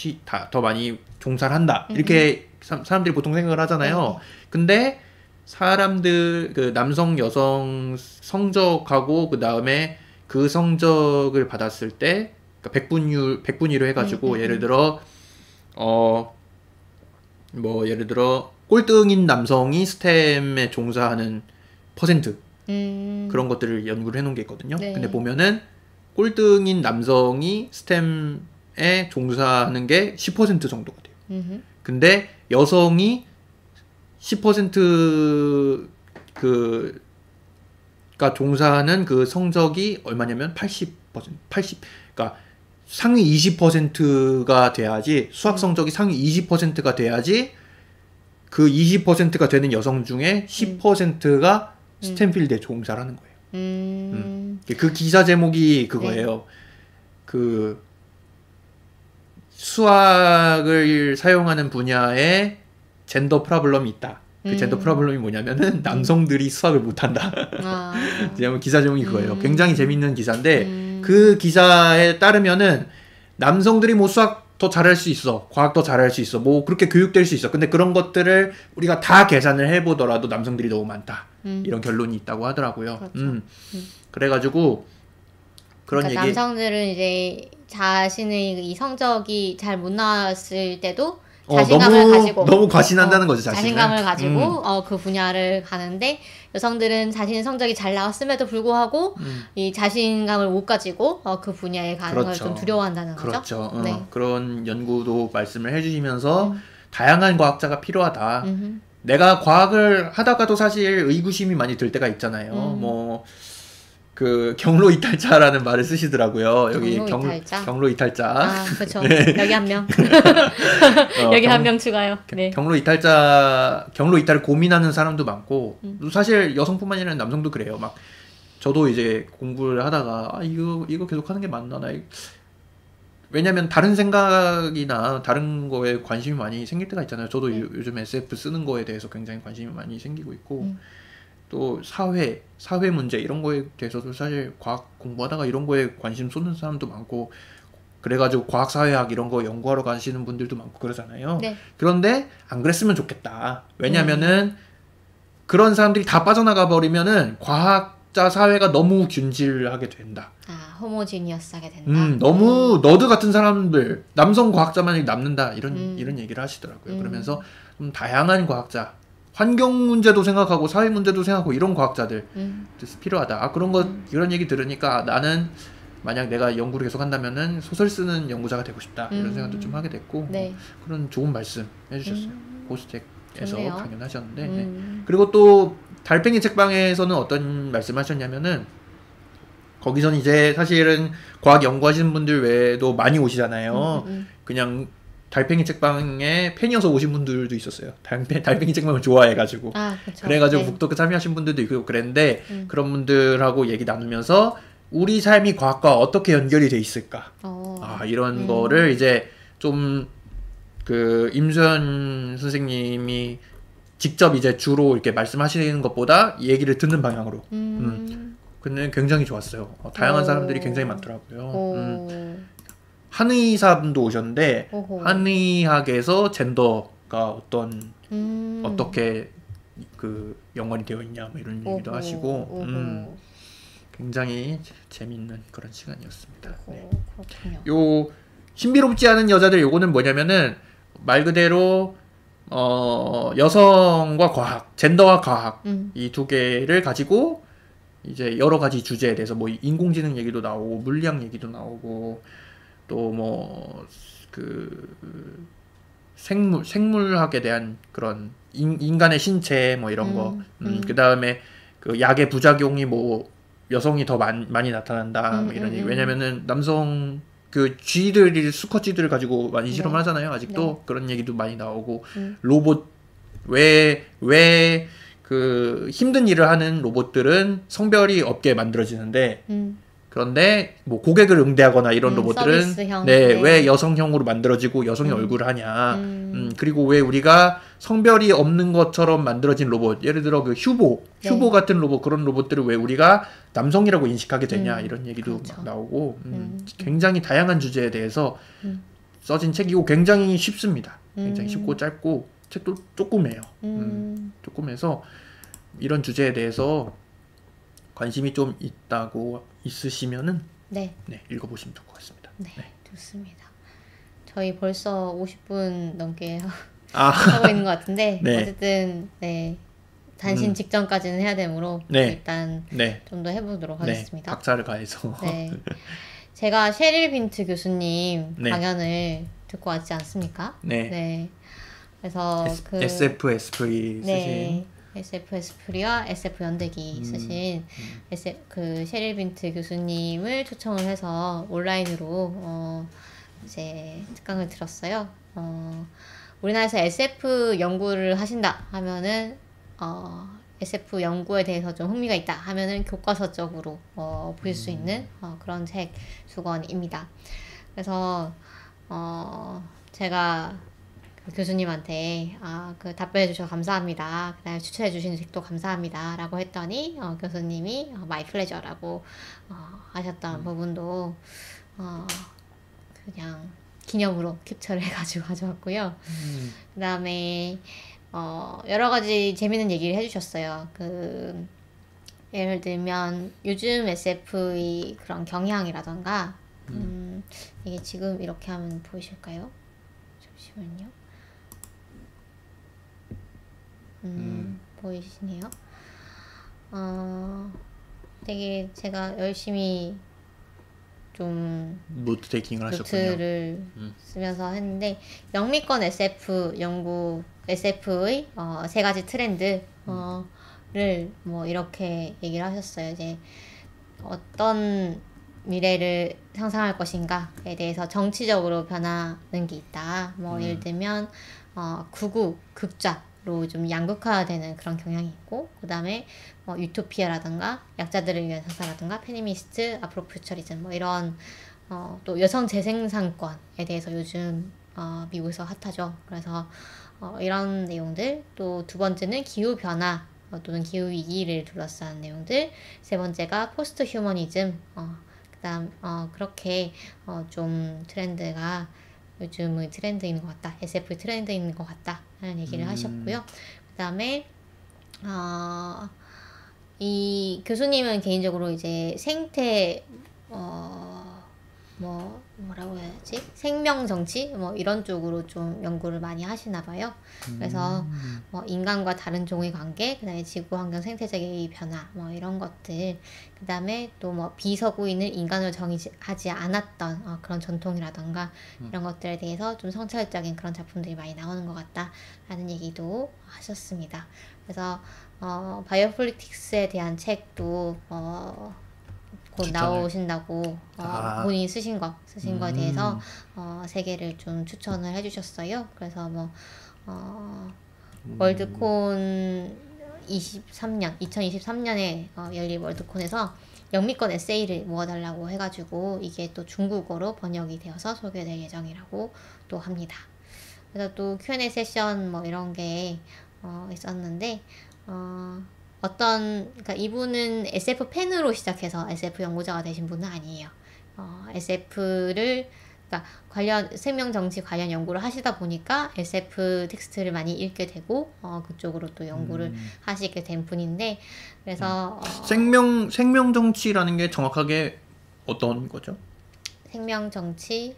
종사를 한다. 이렇게 사람들이 보통 생각을 하잖아요. 근데 그 남성, 여성 성적하고 그 다음에 그 성적을 받았을 때 백분위로 해가지고 예를 들어 예를 들어 꼴등인 남성이 스템에 종사하는 퍼센트 그런 것들을 연구를 해놓은 게 있거든요. 네. 근데 보면은 꼴등인 남성이 스템에 종사하는 게 10% 정도가 돼요. 근데 여성이 10% 가 종사하는 그 성적이 얼마냐면 80%, 그러니까 상위 20%가 돼야지 수학 성적이 상위 20%가 돼야지 그 20%가 되는 여성 중에 10%가 스템 필드에 종사를 하는 거예요. 그 기사 제목이 그거예요. 네. 그 수학을 사용하는 분야에 젠더 프로블럼이 있다. 그 젠더 프로블럼이 뭐냐면은 남성들이 수학을 못한다. 기사 제목이 그거예요. 굉장히 재밌는 기사인데 그 기사에 따르면은 남성들이 뭐 수학 더 잘할 수 있어, 과학 더 잘할 수 있어, 뭐 그렇게 교육될 수 있어. 근데 그런 것들을 우리가 다 계산을 해보더라도 남성들이 너무 많다. 이런 결론이 있다고 하더라고요. 그렇죠. 그래가지고 그런 그러니까 남성들은 이제 자신의 이 성적이 잘 못 나왔을 때도 자신감을 가지고 너무 과신한다는 거죠. 자신감을 가지고 그 분야를 가는데 여성들은 자신의 성적이 잘 나왔음에도 불구하고 이 자신감을 못 가지고 그 분야에 가는 걸 좀 두려워한다는 거죠. 그렇죠. 네. 그런 연구도 말씀을 해주시면서 다양한 과학자가 필요하다. 내가 과학을 하다가도 사실 의구심이 많이 들 때가 있잖아요. 뭐 그 경로 이탈자라는 말을 쓰시더라고요. 여기 경로 이탈자. 아, 그렇죠. 네. 여기 한 명. 여기 한 명 추가요. 네. 경로 이탈을 고민하는 사람도 많고 사실 여성뿐만 아니라 남성도 그래요. 막 저도 이제 공부를 하다가 이거 계속 하는 게 맞나? 왜냐면 다른 생각이나 다른 거에 관심이 많이 생길 때가 있잖아요. 저도 요즘 SF 쓰는 거에 대해서 굉장히 관심이 많이 생기고 있고 또 사회 문제 이런 거에 대해서도 사실 과학 공부하다가 이런 거에 관심 쏟는 사람도 많고 그래가지고 과학사회학 이런 거 연구하러 가시는 분들도 많고 그러잖아요. 네. 그런데 안 그랬으면 좋겠다. 왜냐면은 그런 사람들이 다 빠져나가 버리면은 과학자 사회가 너무 균질하게 된다. 호모지니어스하게 된다. 너무 너드 같은 사람들, 남성 과학자만 남는다 이런 얘기를 하시더라고요. 그러면서 좀 다양한 과학자, 환경 문제도 생각하고 사회 문제도 생각하고 이런 과학자들 필요하다. 이런 얘기 들으니까 나는 만약 내가 연구를 계속 한다면은 소설 쓰는 연구자가 되고 싶다. 이런 생각도 좀 하게 됐고 네. 그런 좋은 말씀 해주셨어요. 고스텍에서 좋네요. 강연하셨는데 네. 그리고 또 달팽이 책방에서는 어떤 말씀하셨냐면은 거기서는 이제 사실은 과학 연구하시는 분들 외에도 많이 오시잖아요. 그냥 달팽이 책방에 팬이어서 오신 분들도 있었어요. 달팽이 책방을 좋아해가지고. 그렇죠. 그래가지고 네. 북토크 참여하신 분들도 있고 그랬는데 그런 분들하고 얘기 나누면서 우리 삶이 과학과 어떻게 연결이 돼 있을까? 이런 거를 이제 좀 그 임수연 선생님이 직접 이제 주로 이렇게 말씀하시는 것보다 얘기를 듣는 방향으로. 근데 굉장히 좋았어요. 다양한 사람들이 굉장히 많더라고요. 한의사분도 오셨는데 한의학에서 젠더가 어떻게 그 연관이 되어 있냐 뭐 이런 얘기도 하시고 굉장히 재미있는 그런 시간이었습니다. 네. 그렇군요. 요 신비롭지 않은 여자들 요거는 뭐냐면은 말 그대로 여성과 과학, 젠더와 과학 이 두 개를 가지고 이제 여러 가지 주제에 대해서 뭐 인공지능 얘기도 나오고 물리학 얘기도 나오고 또 뭐 그 생물학에 대한 그런 인간의 신체 뭐 이런 거. 그다음에 그 약의 부작용이 뭐 여성이 더 많이 나타난다 뭐 이런 얘기. 왜냐면은 남성 그 쥐들이 수컷 쥐들을 가지고 많이 실험을 하잖아요. 아직도 그런 얘기도 많이 나오고 로봇 왜 그 힘든 일을 하는 로봇들은 성별이 없게 만들어지는데 그런데 뭐 고객을 응대하거나 이런 로봇들은 서비스형. 왜 여성형으로 만들어지고 여성의 얼굴을 하냐. 그리고 왜 우리가 성별이 없는 것처럼 만들어진 로봇, 예를 들어 그 휴보 같은 로봇, 그런 로봇들을 왜 우리가 남성이라고 인식하게 되냐 이런 얘기도 그렇죠. 막 나오고 굉장히 다양한 주제에 대해서 써진 책이고 굉장히 쉽습니다. 굉장히 쉽고 짧고 책도 조그매요. 조그매서 이런 주제에 대해서 관심이 좀 있으시면은 네, 읽어보시면 좋을 것 같습니다. 네, 좋습니다. 저희 벌써 50분 넘게 하고 있는 것 같은데 어쨌든 단신 직전까지는 해야 되므로 일단 좀 더 해보도록 하겠습니다. 박차를 가해서. 제가 셰릴 빈트 교수님 강연을 듣고 왔지 않습니까? 그래서 그 SF 에스프리 쓰신 SF 에스프리와 SF 연대기 쓰신 그 셰릴 빈트 교수님을 초청을 해서 온라인으로 이제 특강을 들었어요. 우리나라에서 SF 연구를 하신다 하면은 SF 연구에 대해서 좀 흥미가 있다 하면은 교과서적으로 보실 수 있는 그런 책 두 권입니다. 그래서 제가 그 교수님한테 그 답변해 주셔서 감사합니다. 그다음에 추천해 주신 책도 감사합니다. 라고 했더니 교수님이 my pleasure라고 하셨던 부분도 그냥 기념으로 캡처를 해가지고 가져왔고요. 그다음에 여러 가지 재밌는 얘기를 해주셨어요. 예를 들면 요즘 SF의 그런 경향이라던가 이게 지금 이렇게 하면 보이실까요? 잠시만요. 보이시네요. 되게 제가 열심히 좀 노트 테이킹을 하셨군요. 노트를 쓰면서 했는데 영미권 SF 연구 SF의 세 가지 트렌드 를 뭐 이렇게 얘기를 하셨어요. 이제 어떤 미래를 상상할 것인가에 대해서 정치적으로 변하는 게 있다. 뭐 예를 들면 극우, 극좌로 좀 양극화되는 그런 경향이 있고, 그 다음에 유토피아라든가 약자들을 위한 상사라든가 페미니스트, 아프로퓨처리즘 뭐 이런 또 여성 재생산권에 대해서 요즘 미국에서 핫하죠. 그래서 이런 내용들, 또 두 번째는 기후 변화 또는 기후 위기를 둘러싼 내용들, 세 번째가 포스트 휴머니즘, 그다음 그렇게 좀 트렌드가 요즘의 트렌드인 것 같다, SF 트렌드인 것 같다 하는 얘기를 하셨고요. 그다음에 이 교수님은 개인적으로 이제 생태 뭐라고 해야지? 생명 정치? 뭐 이런 쪽으로 좀 연구를 많이 하시나 봐요. 그래서 인간과 다른 종의 관계, 그 다음에 지구 환경 생태적인 변화, 뭐 이런 것들, 그 다음에 또 비서구인을 인간으로 정의하지 않았던 그런 전통이라던가 이런 것들에 대해서 좀 성찰적인 그런 작품들이 많이 나오는 것 같다라는 얘기도 하셨습니다. 그래서 바이오폴리틱스에 대한 책도 곧 나오신다고 본인이 쓰신 거에 대해서 세 개를 좀 추천을 해주셨어요. 그래서 월드콘 2023년에 열린 월드콘에서 영미권 에세이를 모아달라고 해가지고 이게 또 중국어로 번역이 되어서 소개될 예정이라고 또 합니다. 그래서 또 Q&A 세션 뭐 이런 게 있었는데 그러니까 이분은 SF 팬으로 시작해서 SF 연구자가 되신 분은 아니에요. SF를, 그러니까 생명 정치 관련 연구를 하시다 보니까 SF 텍스트를 많이 읽게 되고, 그쪽으로 또 연구를 하시게 된 분인데, 그래서, 생명 정치라는 게 정확하게 어떤 거죠? 생명 정치,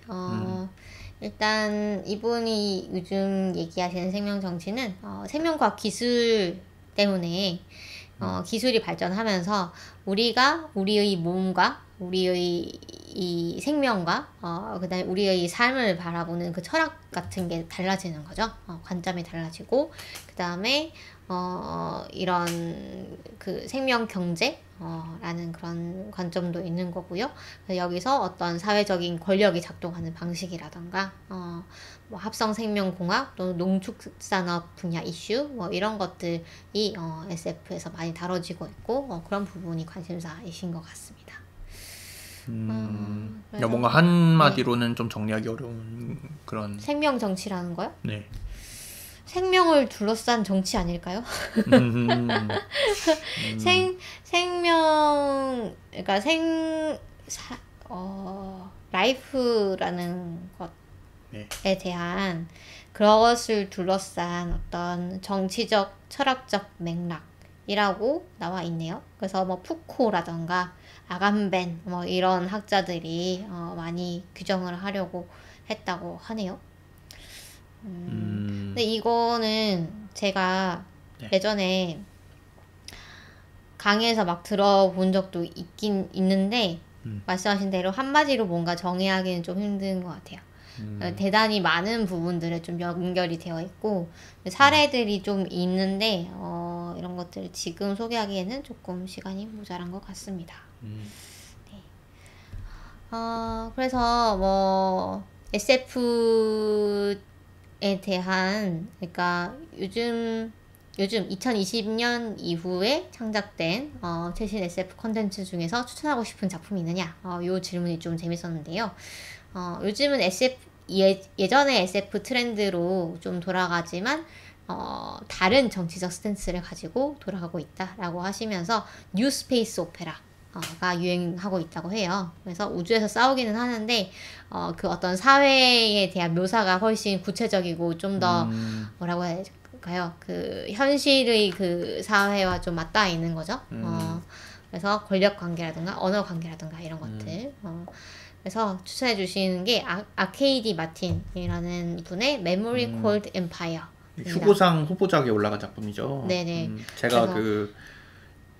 일단 이분이 요즘 얘기하시는 생명 정치는, 생명과학 기술 때문에 기술이 발전하면서 우리가 우리의 몸과 우리의 이 생명과 그다음에 우리의 삶을 바라보는 그 철학 같은 게 달라지는 거죠. 관점이 달라지고 그다음에 이런 그 생명 경제 라는 그런 관점도 있는 거고요. 여기서 어떤 사회적인 권력이 작동하는 방식이라던가 뭐 합성생명공학 또는 농축산업 분야 이슈 뭐 이런 것들이 SF에서 많이 다뤄지고 있고 그런 부분이 관심사이신 것 같습니다. 뭔가 한마디로는 좀 정리하기 어려운 그런 생명 정치라는 거요? 네. 생명을 둘러싼 정치 아닐까요? 생명 그러니까 라이프라는 것에 대한 그것을 둘러싼 어떤 정치적 철학적 맥락이라고 나와 있네요. 그래서 뭐 푸코라던가 아감벤 뭐 이런 학자들이 많이 규정을 하려고 했다고 하네요. 근데 이거는 제가 예전에 강의에서 막 들어본 적도 있긴 있는데 말씀하신 대로 한마디로 뭔가 정의하기는 좀 힘든 것 같아요. 대단히 많은 부분들에 좀 연결이 되어 있고 사례들이 좀 있는데 이런 것들을 지금 소개하기에는 조금 시간이 모자란 것 같습니다. 네. 그래서 뭐 SF에 대한 그러니까 요즘 2020년 이후에 창작된 최신 SF 컨텐츠 중에서 추천하고 싶은 작품이 있느냐 요 질문이 좀 재밌었는데요. 요즘은 예전의 SF 트렌드로 좀 돌아가지만 다른 정치적 스탠스를 가지고 돌아가고 있다라고 하시면서 뉴 스페이스 오페라가 유행하고 있다고 해요. 그래서 우주에서 싸우기는 하는데 그 어떤 사회에 대한 묘사가 훨씬 구체적이고 좀 더 뭐라고 해야 될까요? 그 현실의 그 사회와 좀 맞닿아 있는 거죠. 그래서 권력 관계라든가 언어 관계라든가 이런 것들. 그래서 추천해 주시는 게 아케이디 마틴이라는 분의 메모리 콜드 엠파이어. 휴고상 후보작에 올라간 작품이죠. 네네. 제가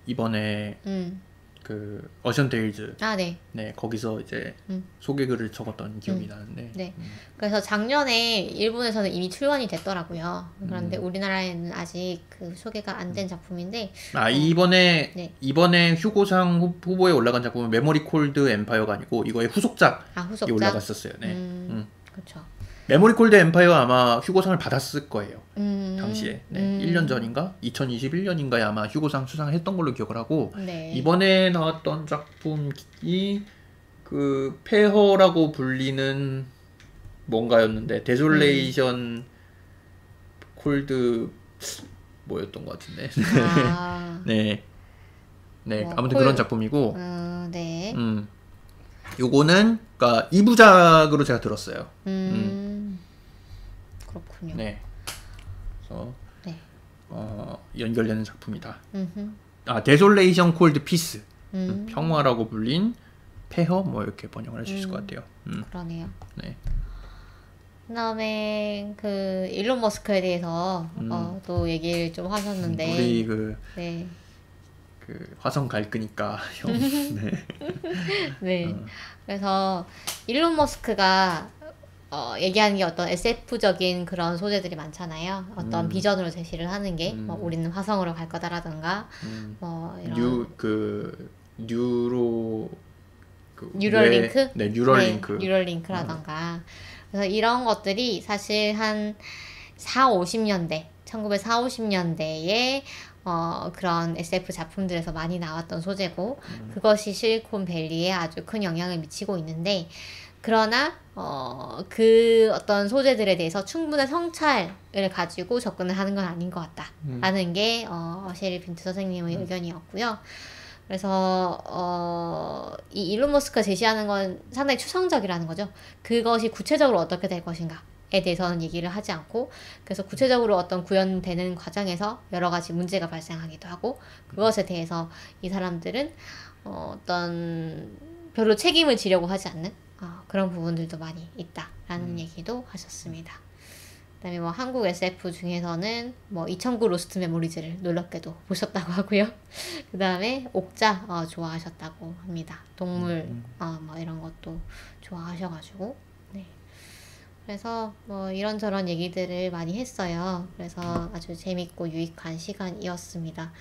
이번에 그 어션 데일즈 네 거기서 이제 소개글을 적었던 기억이 나는데 네. 그래서 작년에 일본에서는 이미 출간이 됐더라고요. 그런데 우리나라에는 아직 그 소개가 안 된 작품인데 이번에 휴고상 후보에 올라간 작품은 메모리 콜드 엠파이어가 아니고 이거의 후속작이 올라갔었어요. 네. 그렇죠. 메모리 콜드 엠파이어 아마 휴고상을 받았을 거예요. 당시에. 네. 1년 전인가? 2021년인가에 아마 휴고상 수상했던 걸로 기억을 하고 네. 이번에 나왔던 작품이 그 폐허라고 불리는 뭔가였는데 데솔레이션 콜드 뭐였던 것 같은데. 네. 네. 뭐, 아무튼 그런 작품이고. 네. 요거는 그러니까 2부작으로 제가 들었어요. 그렇군요. 네. 그래서 연결되는 작품이다. 데솔레이션 콜드 피스. 평화라고 불린 폐허 뭐 이렇게 번역을 할 수 있을 것 같아요. 그러네요. 네. 그다음에 그 일론 머스크에 대해서 또 얘기를 좀 하셨는데 우리 네. 그 화성 갈 거니까 형. 네. 네. 그래서 일론 머스크가 얘기하는 게 어떤 SF적인 그런 소재들이 많잖아요. 어떤 비전으로 제시를 하는 게 뭐 우리는 화성으로 갈 거다라든가 뭐 이런 뉴럴링크? 네, 뉴럴링크. 네, 뉴럴링크라던가. 그래서 이런 것들이 사실 한 1940년대에 그런 SF 작품들에서 많이 나왔던 소재고 그것이 실리콘밸리에 아주 큰 영향을 미치고 있는데 그러나 그 어떤 소재들에 대해서 충분한 성찰을 가지고 접근을 하는 건 아닌 것 같다라는 게 셰릴 빈트 선생님의 의견이었고요. 그래서 이 일론 머스크가 제시하는 건 상당히 추상적이라는 거죠. 그것이 구체적으로 어떻게 될 것인가에 대해서는 얘기를 하지 않고 그래서 구체적으로 어떤 구현되는 과정에서 여러 가지 문제가 발생하기도 하고 그것에 대해서 이 사람들은 어떤 별로 책임을 지려고 하지 않는 그런 부분들도 많이 있다라는 얘기도 하셨습니다. 그다음에 뭐 한국 SF 중에서는 뭐 2009 로스트 메모리즈를 놀랍게도 보셨다고 하고요. 그다음에 옥자 좋아하셨다고 합니다. 동물 뭐 이런 것도 좋아하셔가지고 네. 그래서 뭐 이런저런 얘기들을 많이 했어요. 그래서 아주 재밌고 유익한 시간이었습니다.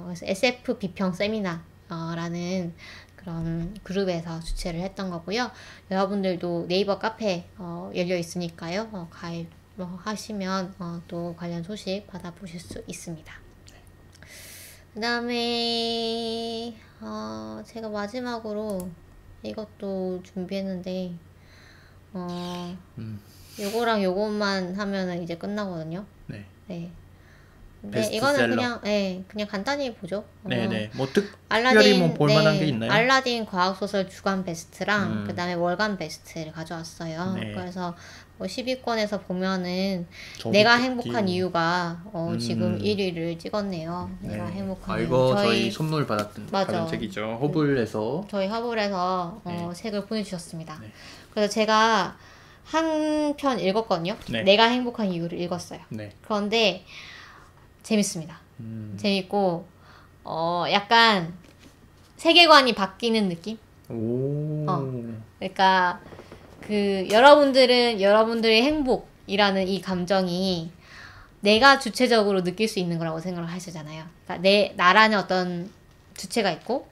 그래서 SF 비평 세미나라는 그런 그룹에서 주최를 했던 거고요. 여러분들도 네이버 카페 열려 있으니까요. 가입 하시면 또 관련 소식 받아보실 수 있습니다. 그 다음에 제가 마지막으로 이것도 준비했는데 요거랑 요것만 하면은 이제 끝나거든요. 네. 네. 네, 이거는 그냥 간단히 보죠. 네네. 뭐 특별히 뭐 볼만한 게 있나요? 알라딘 과학소설 주간 베스트랑 그다음에 월간 베스트를 가져왔어요. 네. 그래서 뭐 10위권에서 보면은 내가 행복한 이유가 지금 1위를 찍었네요. 네. 내가 행복한 이유. 이거 저희 선물 받은 책이죠. 허블에서. 저희 허블에서 책을 보내주셨습니다. 네. 그래서 제가 한 편 읽었거든요. 네. 내가 행복한 이유를 읽었어요. 네. 그런데 재밌습니다. 재밌고 약간 세계관이 바뀌는 느낌? 그러니까 그 여러분들의 행복이라는 이 감정이 내가 주체적으로 느낄 수 있는 거라고 생각을 하시잖아요. 그러니까 나라는 어떤 주체가 있고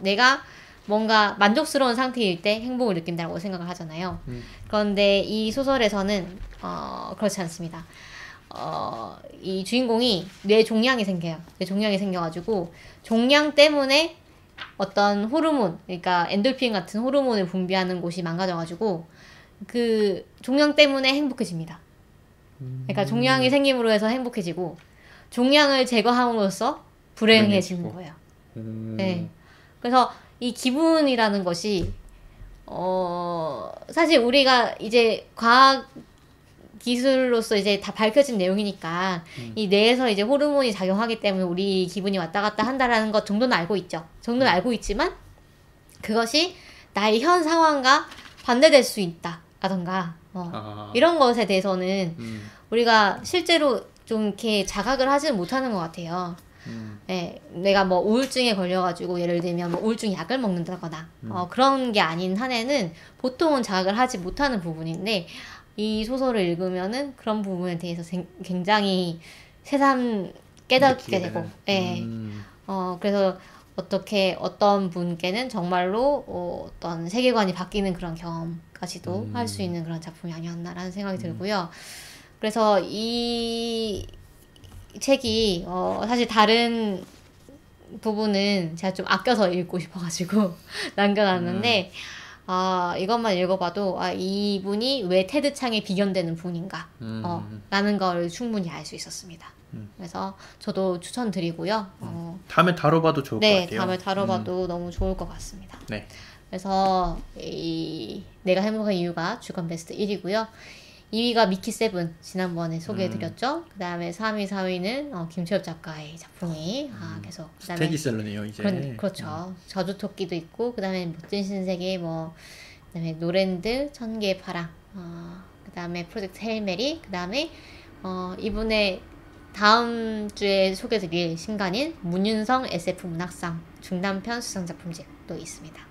내가 뭔가 만족스러운 상태일 때 행복을 느낀다고 생각을 하잖아요. 그런데 이 소설에서는 그렇지 않습니다. 이 주인공이 뇌 종양이 생겨요. 뇌 종양이 생겨가지고 종양 때문에 어떤 호르몬, 그러니까 엔돌핀 같은 호르몬을 분비하는 곳이 망가져가지고 그 종양 때문에 행복해집니다. 그러니까 종양이 생김으로 해서 행복해지고 종양을 제거함으로써 불행해지는 거예요. 네. 그래서 이 기분이라는 것이 사실 우리가 이제 과학 기술로서 이제 다 밝혀진 내용이니까 이 뇌에서 이제 호르몬이 작용하기 때문에 우리 기분이 왔다 갔다 한다라는 것 정도는 알고 있죠. 정도는 알고 있지만 그것이 나의 현 상황과 반대될 수 있다라던가 이런 것에 대해서는 우리가 실제로 좀 이렇게 자각을 하지는 못하는 것 같아요. 네, 내가 뭐 우울증에 걸려가지고 예를 들면 뭐 우울증 약을 먹는다거나 그런 게 아닌 한에는 보통은 자각을 하지 못하는 부분인데 이 소설을 읽으면은 그런 부분에 대해서 굉장히 새삼 깨닫게 되고, 예. 그래서 어떤 분께는 정말로 어떤 세계관이 바뀌는 그런 경험까지도 할 수 있는 그런 작품이 아니었나라는 생각이 들고요. 그래서 이 책이 사실 다른 부분은 제가 좀 아껴서 읽고 싶어가지고 남겨놨는데 이것만 읽어봐도 이분이 왜 테드 창에 비견되는 분인가 라는 걸 충분히 알 수 있었습니다. 그래서 저도 추천드리고요. 다음에 다뤄봐도 좋을 것 같아요. 네, 다음에 다뤄봐도 너무 좋을 것 같습니다. 네. 그래서 내가 행복한 이유가 주간 베스트 1위고요. 2위가 미키 세븐 지난번에 소개해드렸죠. 그 다음에 3위, 4위는 김철엽 작가의 작품이 계속 스테디셀러네요 이제. 그렇죠. 저주토끼도 있고 그 다음에 멋진 신세계 그 다음에 노랜드, 천개의 파랑, 그 다음에 프로젝트 헤일메리, 그 다음에 이분의 다음 주에 소개드릴 신간인 문윤성 SF 문학상 중단편 수상작품집도 있습니다.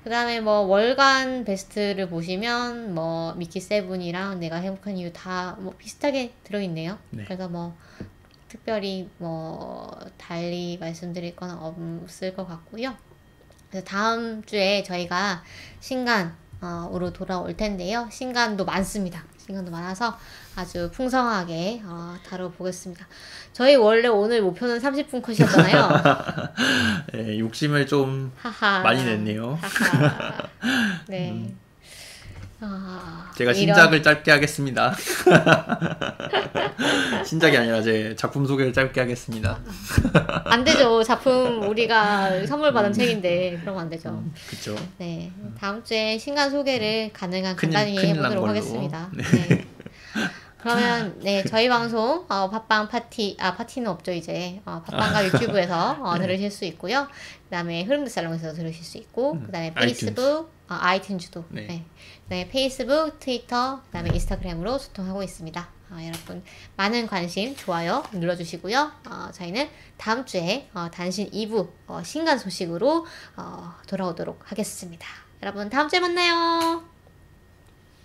그 다음에 뭐 월간 베스트를 보시면 뭐 미키 세븐이랑 내가 행복한 이유 다 뭐 비슷하게 들어있네요. 네. 그래서 뭐 특별히 뭐 달리 말씀드릴 건 없을 것 같고요. 그래서 다음 주에 저희가 신간으로 돌아올 텐데요. 신간도 많습니다. 신간도 많아서 아주 풍성하게 다뤄보겠습니다. 저희 원래 오늘 목표는 30분 컷이었잖아요. 네, 욕심을 좀 많이 냈네요. 네. 제가 신작을 짧게 하겠습니다. 신작이 아니라 제 작품 소개를 짧게 하겠습니다. 안 되죠. 작품 우리가 선물 받은 책인데 그러면 안 되죠. 그렇죠. 네, 다음 주에 신간 소개를 가능한 간단히 해보도록 하겠습니다. 네. 네. 그러면 네 저희 방송 팟빵 파티는 없죠 이제 팟빵과 유튜브에서 들으실 수 있고요. 그다음에 흐름드 살롱에서 들으실 수 있고 그다음에 페이스북, 아이튠즈도. 네. 네. 네, 페이스북, 트위터, 그다음에 인스타그램으로 소통하고 있습니다. 여러분 많은 관심, 좋아요 눌러주시고요. 저희는 다음 주에 단신 2부 신간 소식으로 돌아오도록 하겠습니다. 여러분 다음 주에 만나요.